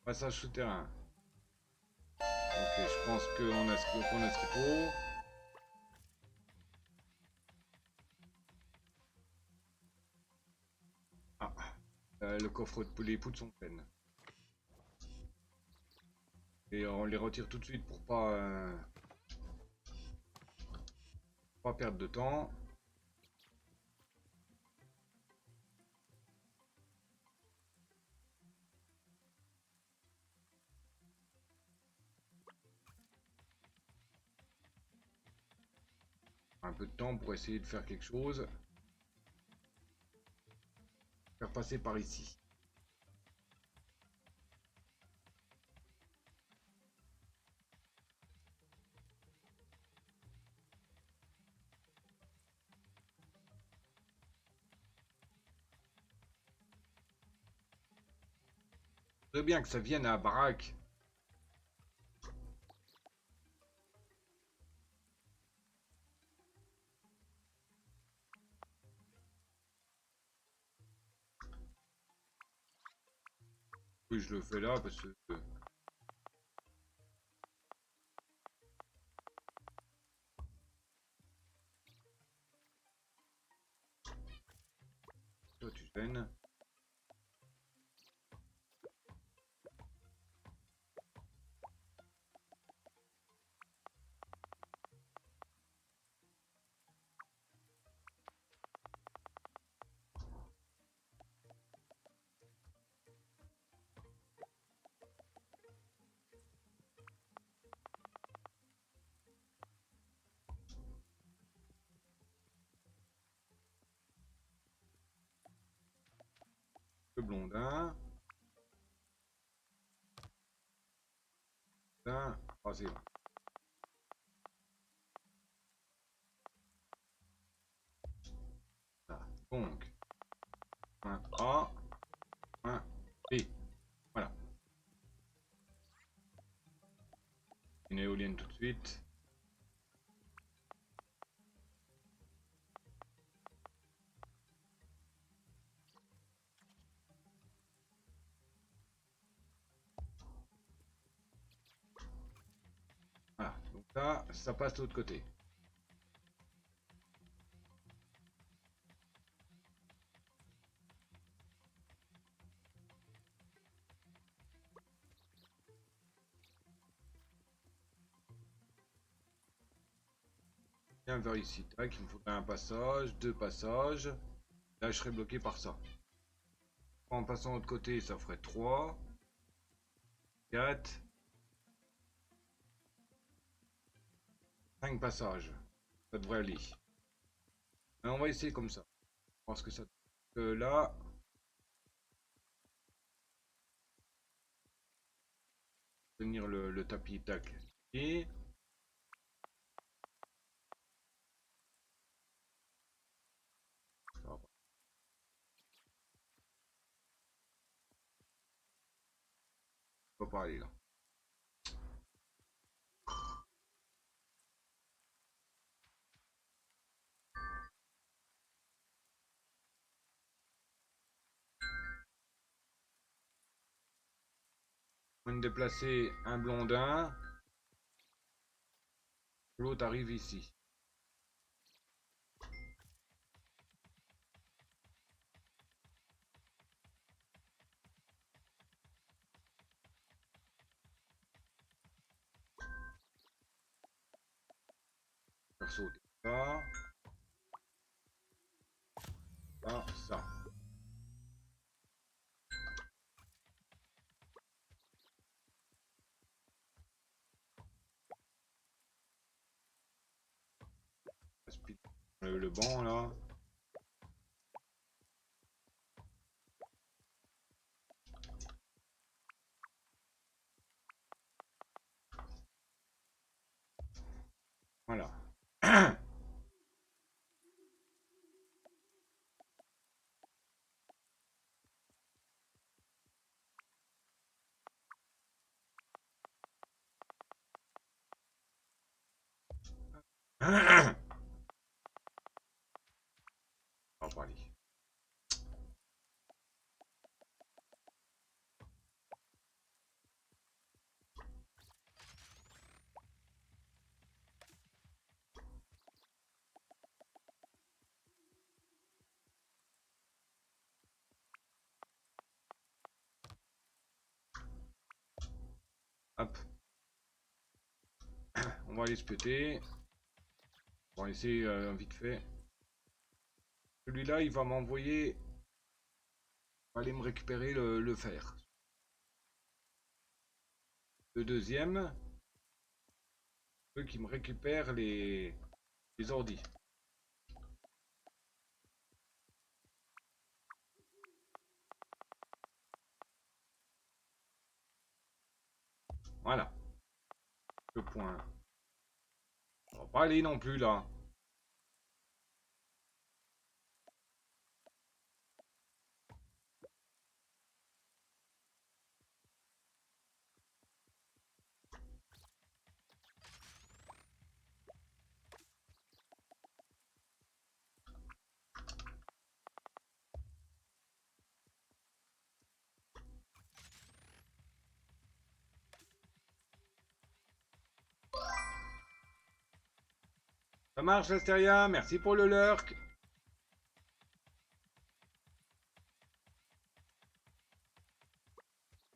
Passage souterrain. Ok, je pense qu'on a ce qu'il faut. Ah, le coffre de les poutres sont pleines. Et on les retire tout de suite pour pas perdre de temps. Un peu de temps pour essayer de faire quelque chose. Faire passer par ici. C'est bien que ça vienne à la baraque. Oui, je le fais là parce que... Toi, tu gênes. Le blondin. Ah, c'est bon. Ah, donc, un A, un B. Voilà. Une éolienne tout de suite. Voilà. Donc là, ça passe de l'autre côté. Viens vers ici. Tac, il me faudrait un passage, deux passages. Là, je serais bloqué par ça. En passant de l'autre côté, ça ferait 3, 4, 5 passages. Ça devrait aller. Mais on va essayer comme ça. Parce que ça... là, tenir le tapis, tac. Et... ça va pas aller là. On va déplacer un blondin. L'autre arrive ici. Faire sauter ça. Ça, ça. Le banc là. Voilà. On va aller. Hop. On va aller se péter. On va essayer vite fait. Celui-là, il va m'envoyer. Il va aller me récupérer le fer. Le deuxième, ceux qui me récupèrent les ordis. Voilà. Le point. On va pas aller non plus là. Ça marche, Astéria. Merci pour le lurk.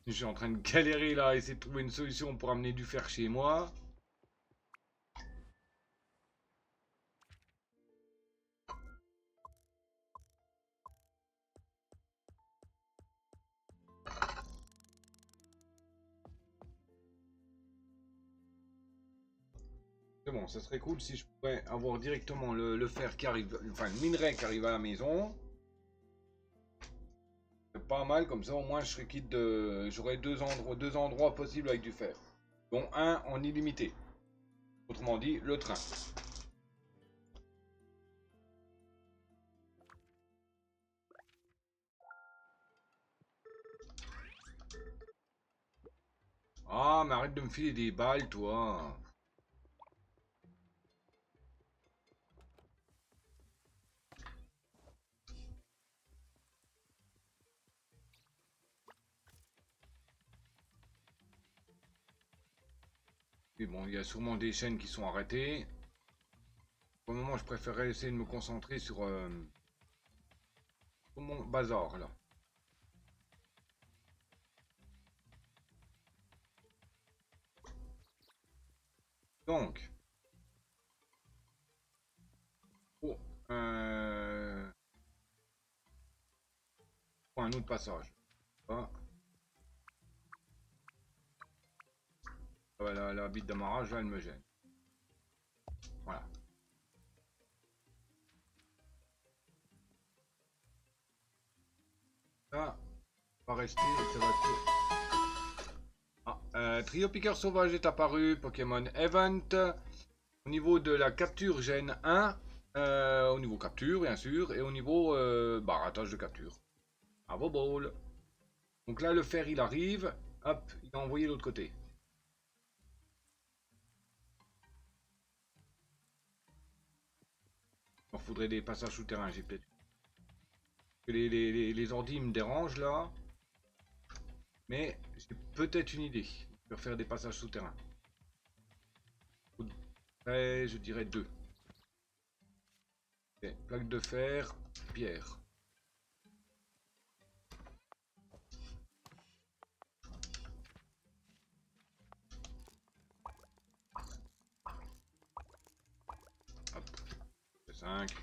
Je suis en train de galérer là, essayer de trouver une solution pour amener du fer chez moi. C'est bon, ça serait cool si je pourrais avoir directement le fer qui arrive, enfin le minerai qui arrive à la maison. C'est pas mal, comme ça au moins je serais quitte de. J'aurais deux endroits possibles avec du fer. Dont un en illimité. Autrement dit, le train. Ah, mais arrête de me filer des balles, toi. Mais bon, il y a sûrement des chaînes qui sont arrêtées. Pour le moment, je préférerais essayer de me concentrer sur mon bazar, là. Donc. Oh, pour un autre passage. Ah, la bite d'amarrage, là, elle me gêne. Voilà. Ça va rester, ça va être... Ah, Trio Piqueur Sauvage est apparu, Pokémon Event. Au niveau de la capture, gêne 1. Au niveau capture, bien sûr. Et au niveau ratage de capture. Bravo, ball. Donc là, le fer, il arrive. Hop, il a envoyé de l'autre côté. Il faudrait des passages souterrains, j'ai peut-être. Les ordis me dérangent, là. Mais j'ai peut-être une idée. Je vais faire des passages souterrains. Je dirais deux. Ok, plaque de fer, pierre. Hop, 5.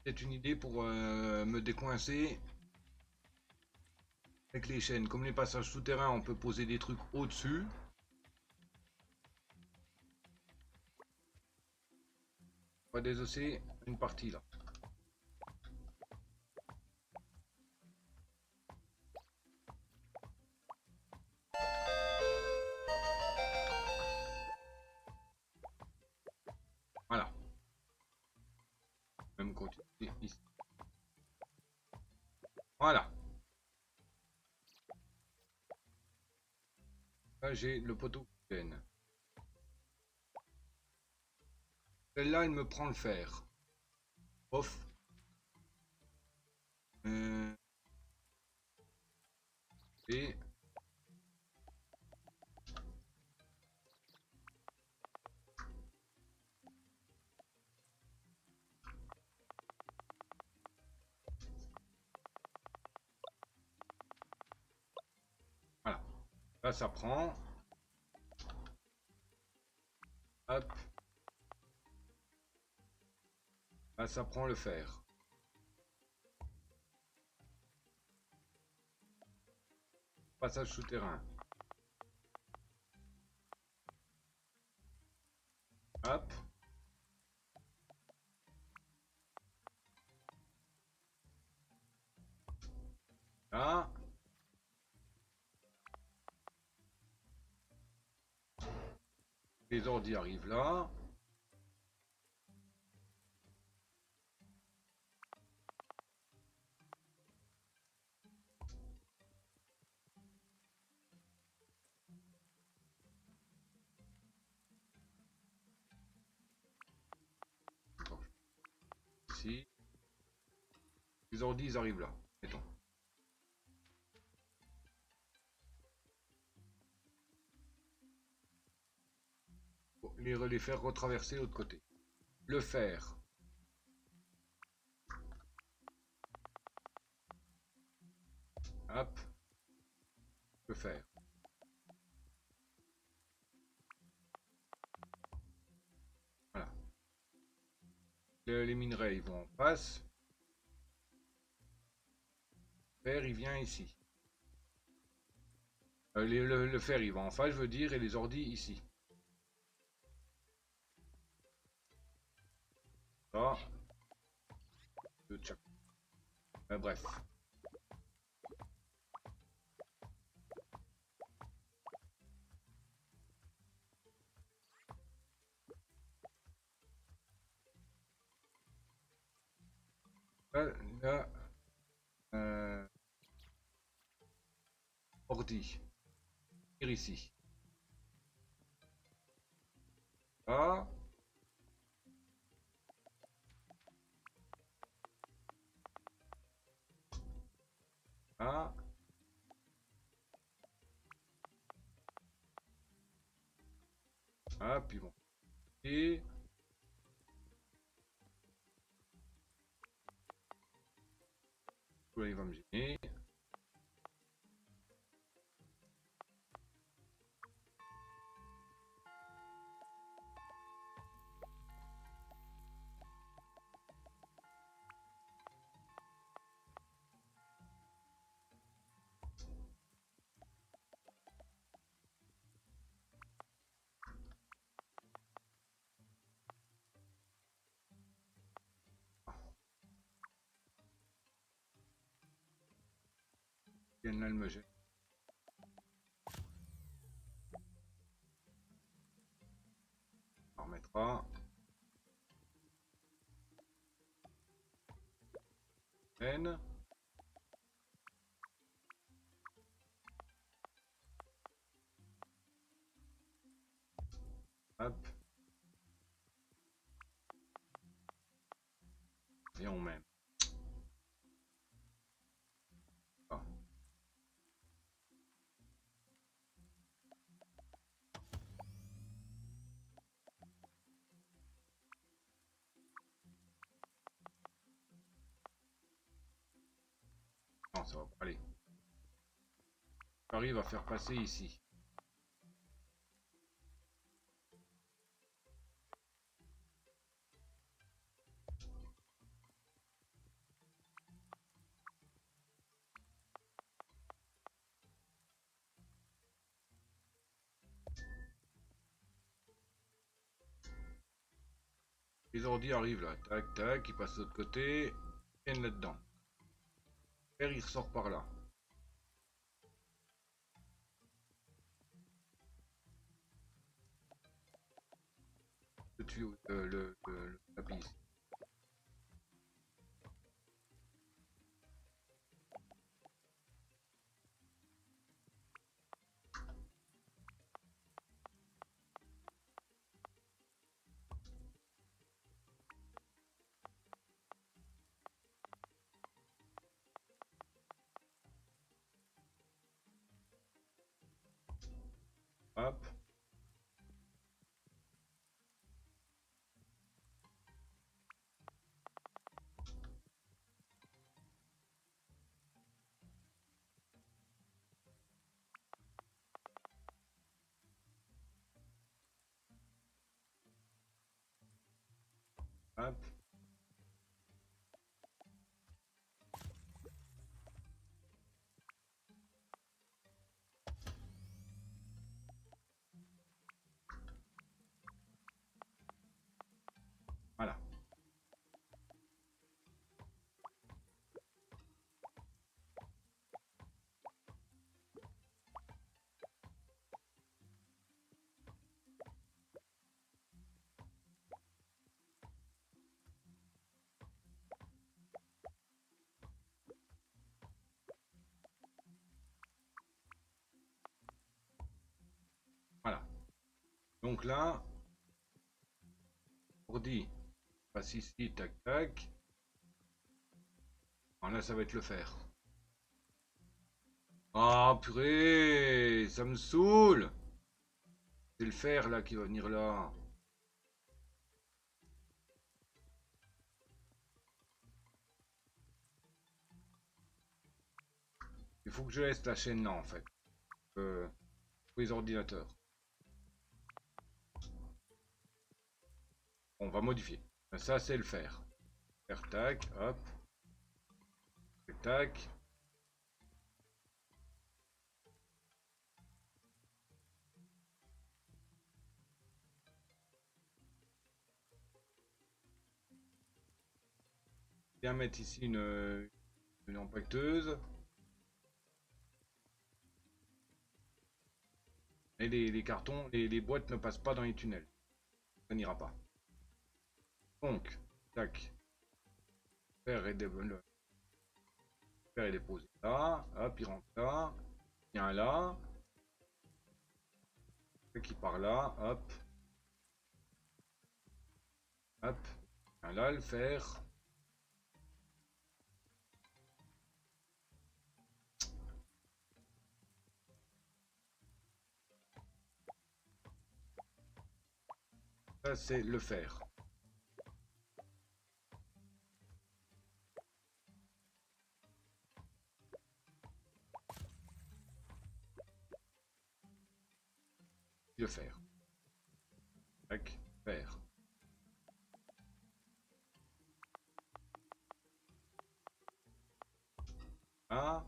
C'est une idée pour me décoincer avec les chaînes. Comme les passages souterrains, on peut poser des trucs au-dessus. On va désosser une partie là. Voilà. Même continuer ici. Voilà. Là j'ai le poteau chaîne. Celle-là, elle me prend le fer. Off. Et voilà. Là, ça prend. Hop. Là, ça prend le fer. Passage souterrain. Hop. Là. Les ordis arrivent là. Ici. Les ordis, ils arrivent là. Mettons. Bon, les faire retraverser l'autre côté. Le fer. Hop. Le fer. Voilà. Les minerais, ils vont en face. Le fer, il vient ici. Le fer, il va en face, je veux dire, et les ordis ici. Ça. Bref. Là, ordi. Ici. Là. Là. Ah, puis bon. Et là, il va me gêner. Là, elle me gêne. On remettra. N. Hop. Et on met. Ah. Non, ça va pas aller. J'arrive à faire passer ici. Les ordi arrivent là. Tac, tac, ils passent de l'autre côté. Ils viennent là-dedans. Le fer, il ressort par là. Le tuyau, le tapis. Hop. Hop. Voilà. Voilà. Donc là, ordi passe ici, tac, tac. Alors là, ça va être le fer. Ah, purée, ça me saoule. C'est le fer là qui va venir là. Il faut que je laisse la chaîne là en fait. Pour les ordinateurs. On va modifier. Ça, c'est le fer. Fer, tac, hop. Tac, tac. Bien mettre ici une empaqueteuse. Et les cartons, les boîtes ne passent pas dans les tunnels. Ça n'ira pas. Donc, tac. Fer le fer est déposé là. Hop, il rentre là. Il vient là. Qui part là. Hop. Hop. Il vient là le fer. Ça, c'est le fer. Le fer. Tac. Fer. Ah.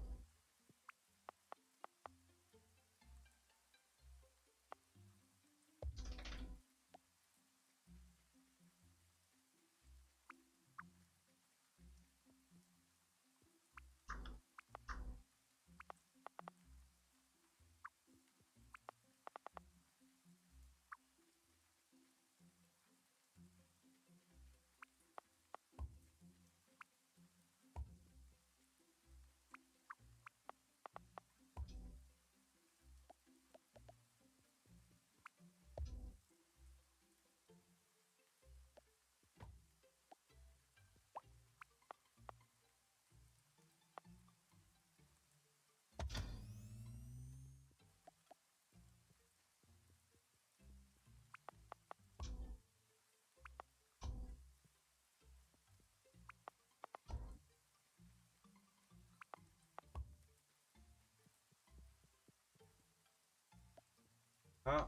Ah,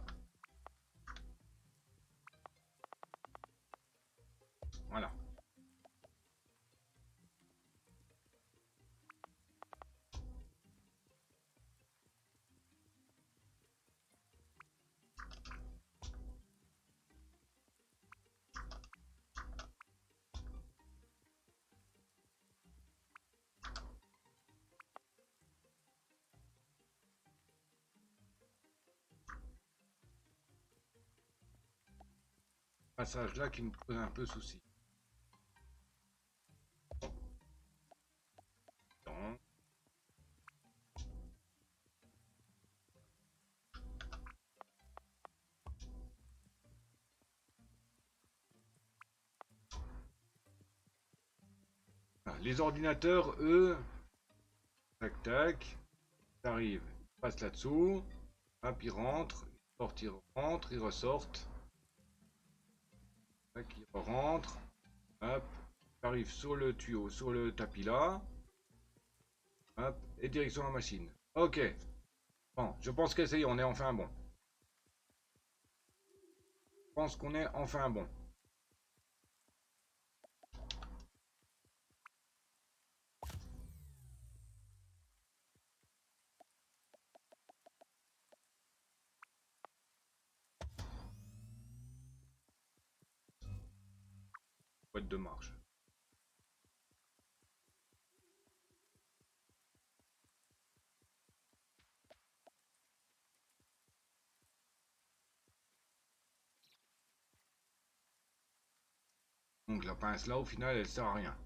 voilà. Passage là qui me pose un peu souci. Non. Ah, les ordinateurs, eux, tac tac, ils arrivent, ils passent là-dessous, hop, ils rentrent, ils rentrent, ils ressortent, tac, ils rentrent, hop, ils arrivent sur le tuyau, sur le tapis là, hop, et direction la machine. Ok, bon, je pense que ça y est, on est enfin bon. Je pense qu'on est enfin bon. Boîte de marche. Donc la pince là, au final, elle sert à rien.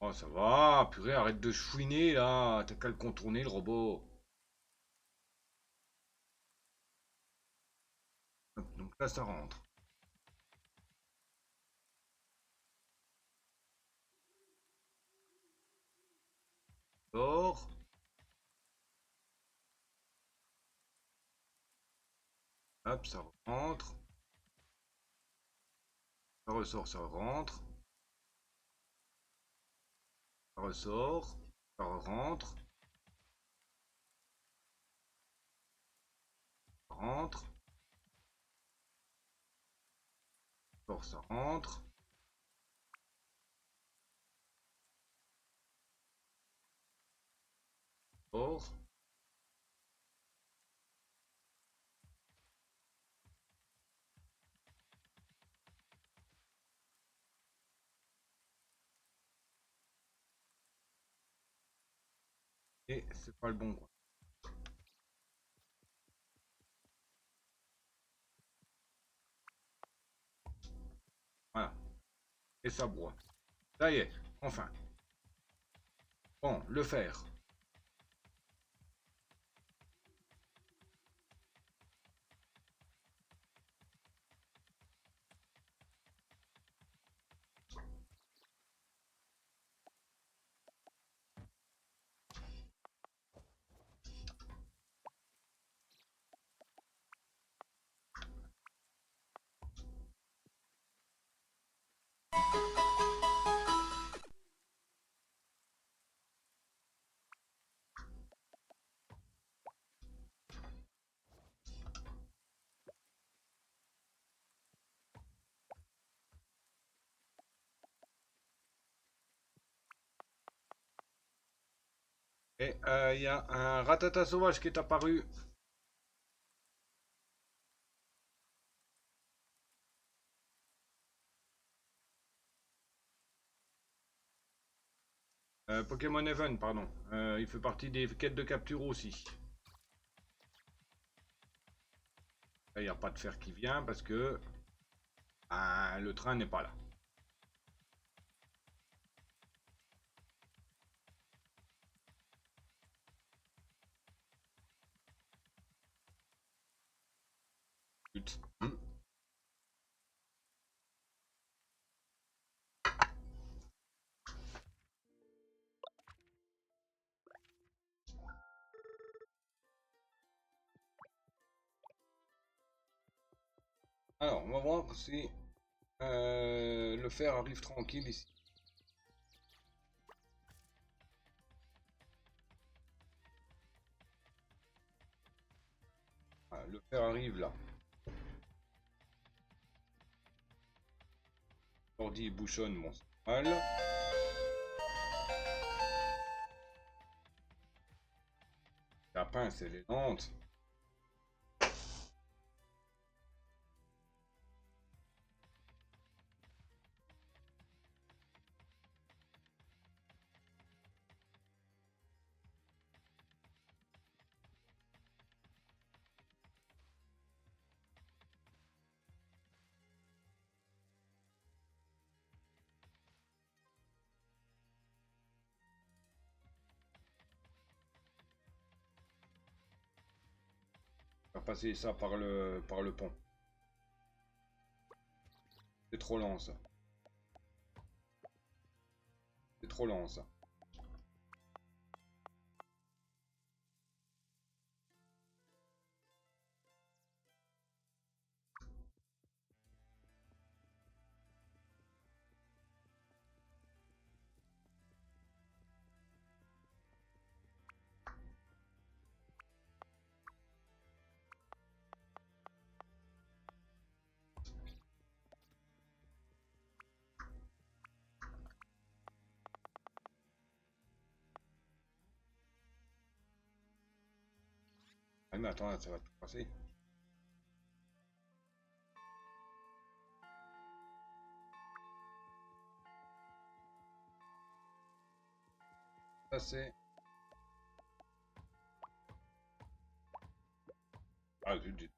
Oh, ça va, purée, arrête de chouiner là, t'as qu'à le contourner le robot. Hop, donc là, ça rentre. Sort. Hop, ça rentre. Ça ressort, ça rentre. Ça ressort. Ça rentre. Ça rentre. Sort, ça rentre. Sort. Et c'est pas le bon coin. Voilà. Et ça broie. Ça y est, enfin. Bon, le fer. Et il y a un ratata sauvage qui est apparu. Pokémon Even, pardon. Il fait partie des quêtes de capture aussi. Là, il n'y a pas de fer qui vient parce que le train n'est pas là. Zut. Alors, on va voir si le fer arrive tranquille ici. Ah, le fer arrive là. L'ordi bouchonne, bon, c'est mal. La pince, elle est lente. On va passer ça par le pont. C'est trop lent ça. C'est trop lent ça. Ah mais attends, là, ça va tout passer. Ça c'est... Ah zut,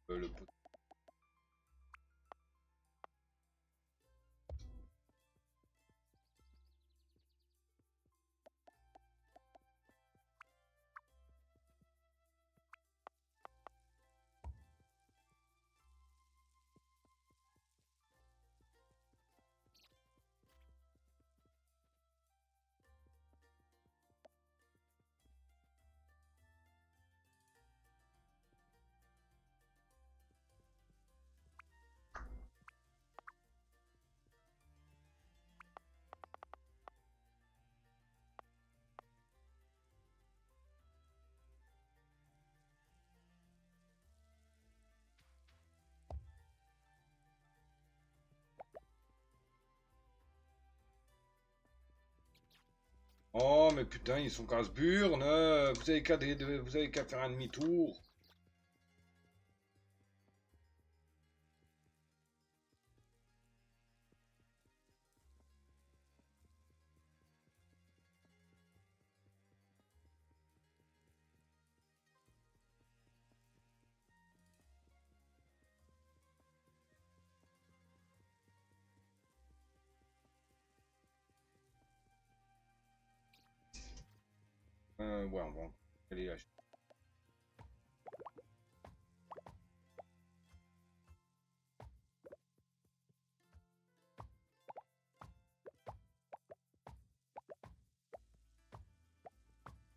le pot. Oh mais putain, ils sont casse-burnes. Vous avez qu'à faire un demi-tour. Ouais, on va aller acheter.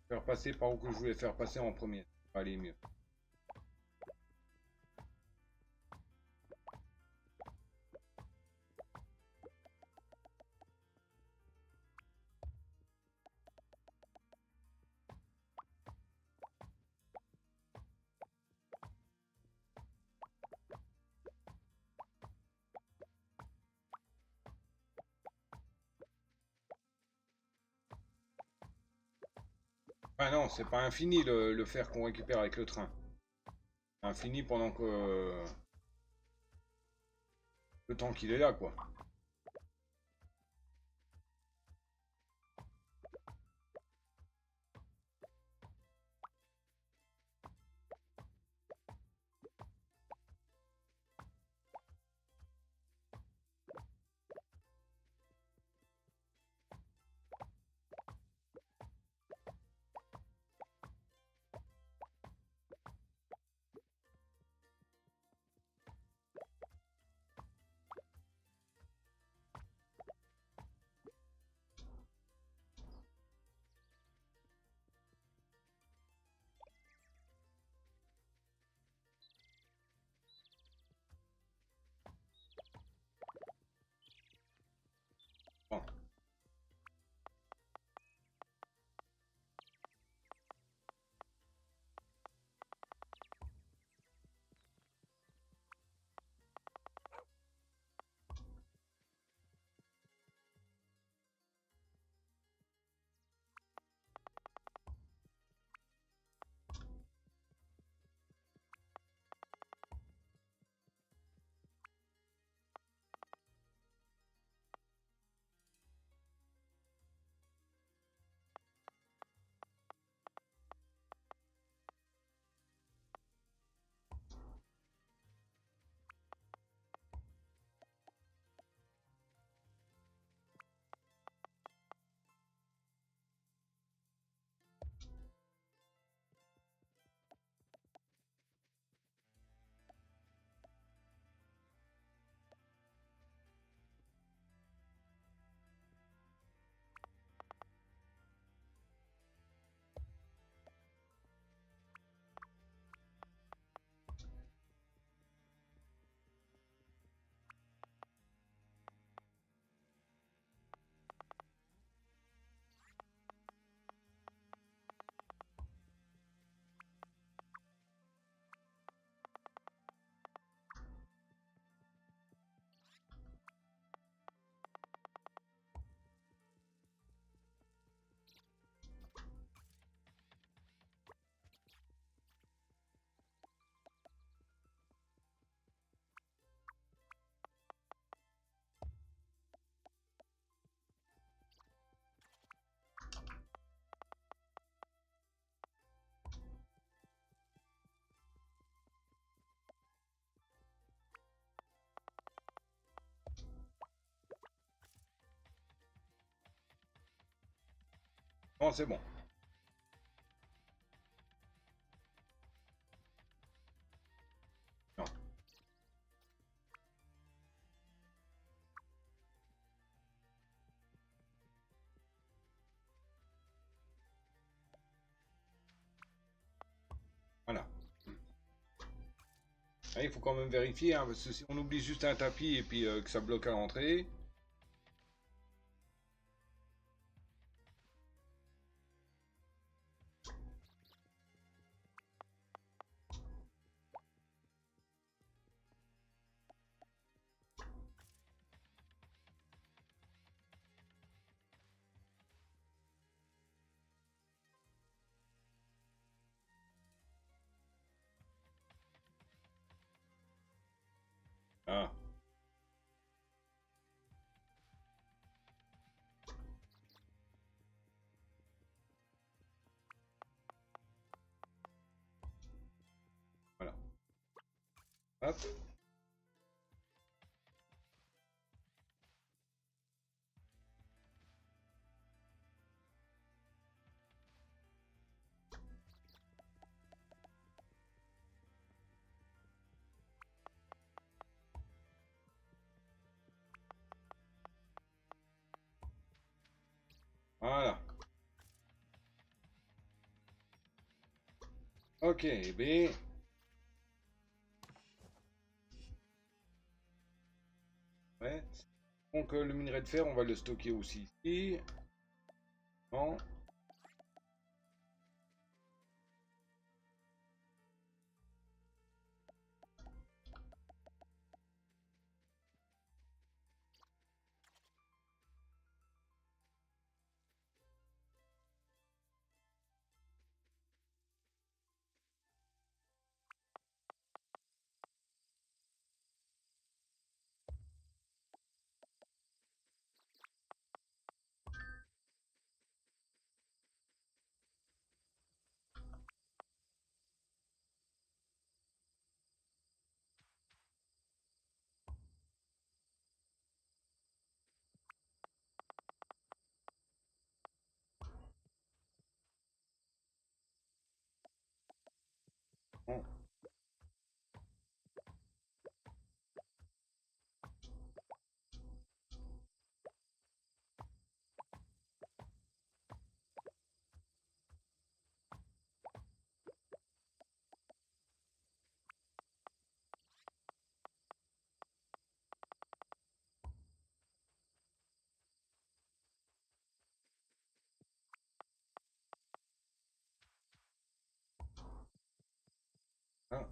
Faire passer par où que je voulais faire passer en premier. Allez, mieux. Ah non, c'est pas infini le fer qu'on récupère avec le train. Infini pendant que... le temps qu'il est là, quoi. Non, c'est bon. Non. Voilà. Ah, il faut quand même vérifier, hein, parce que si on oublie juste un tapis et puis que ça bloque à l'entrée. Ah, voilà. Hop. Voilà. Ok, B. Ouais. Donc le minerai de fer, on va le stocker aussi ici. Non. Non. Ah.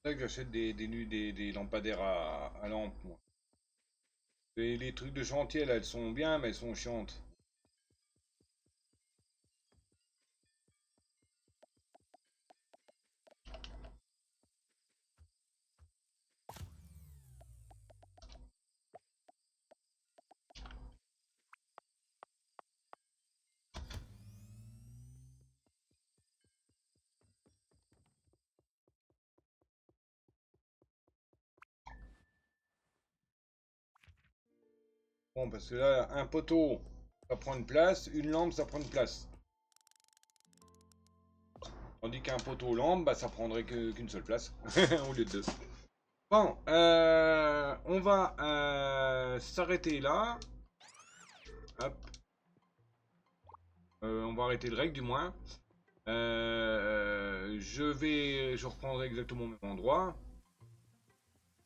C'est vrai que j'achète des lampadaires à lampe, moi. Les trucs de chantier, là, elles sont bien, mais elles sont chiantes. Bon, parce que là, un poteau, ça prend une place. Une lampe, ça prend une place. Tandis qu'un poteau lampe, bah, ça prendrait qu'une seule place. Au lieu de deux. Bon, on va s'arrêter là. Hop. On va arrêter le règle du moins. Je reprendrai exactement au même endroit.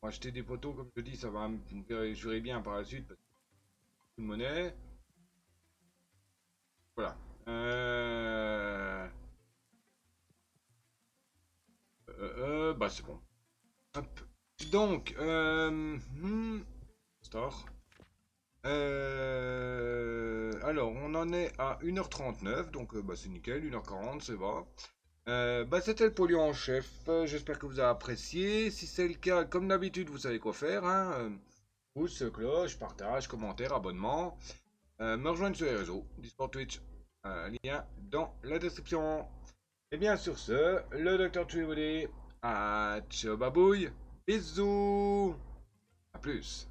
On va acheter des poteaux, comme je dis, ça va je verrai bien par la suite. Parce que c'est une monnaie. Voilà. Bah c'est bon. Hop. Donc, store. Alors, on en est à 1h39, donc bah, c'est nickel, 1h40, c'est va. Bah, c'était le polluant en chef. J'espère que vous avez apprécié. Si c'est le cas, comme d'habitude, vous savez quoi faire. Hein. Pouce, cloche, partage, commentaire, abonnement. Me rejoindre sur les réseaux, Discord, Twitch. Lien dans la description. Et bien sur ce, le docteur Tuébodé. Ciao babouille. Bisous. A plus.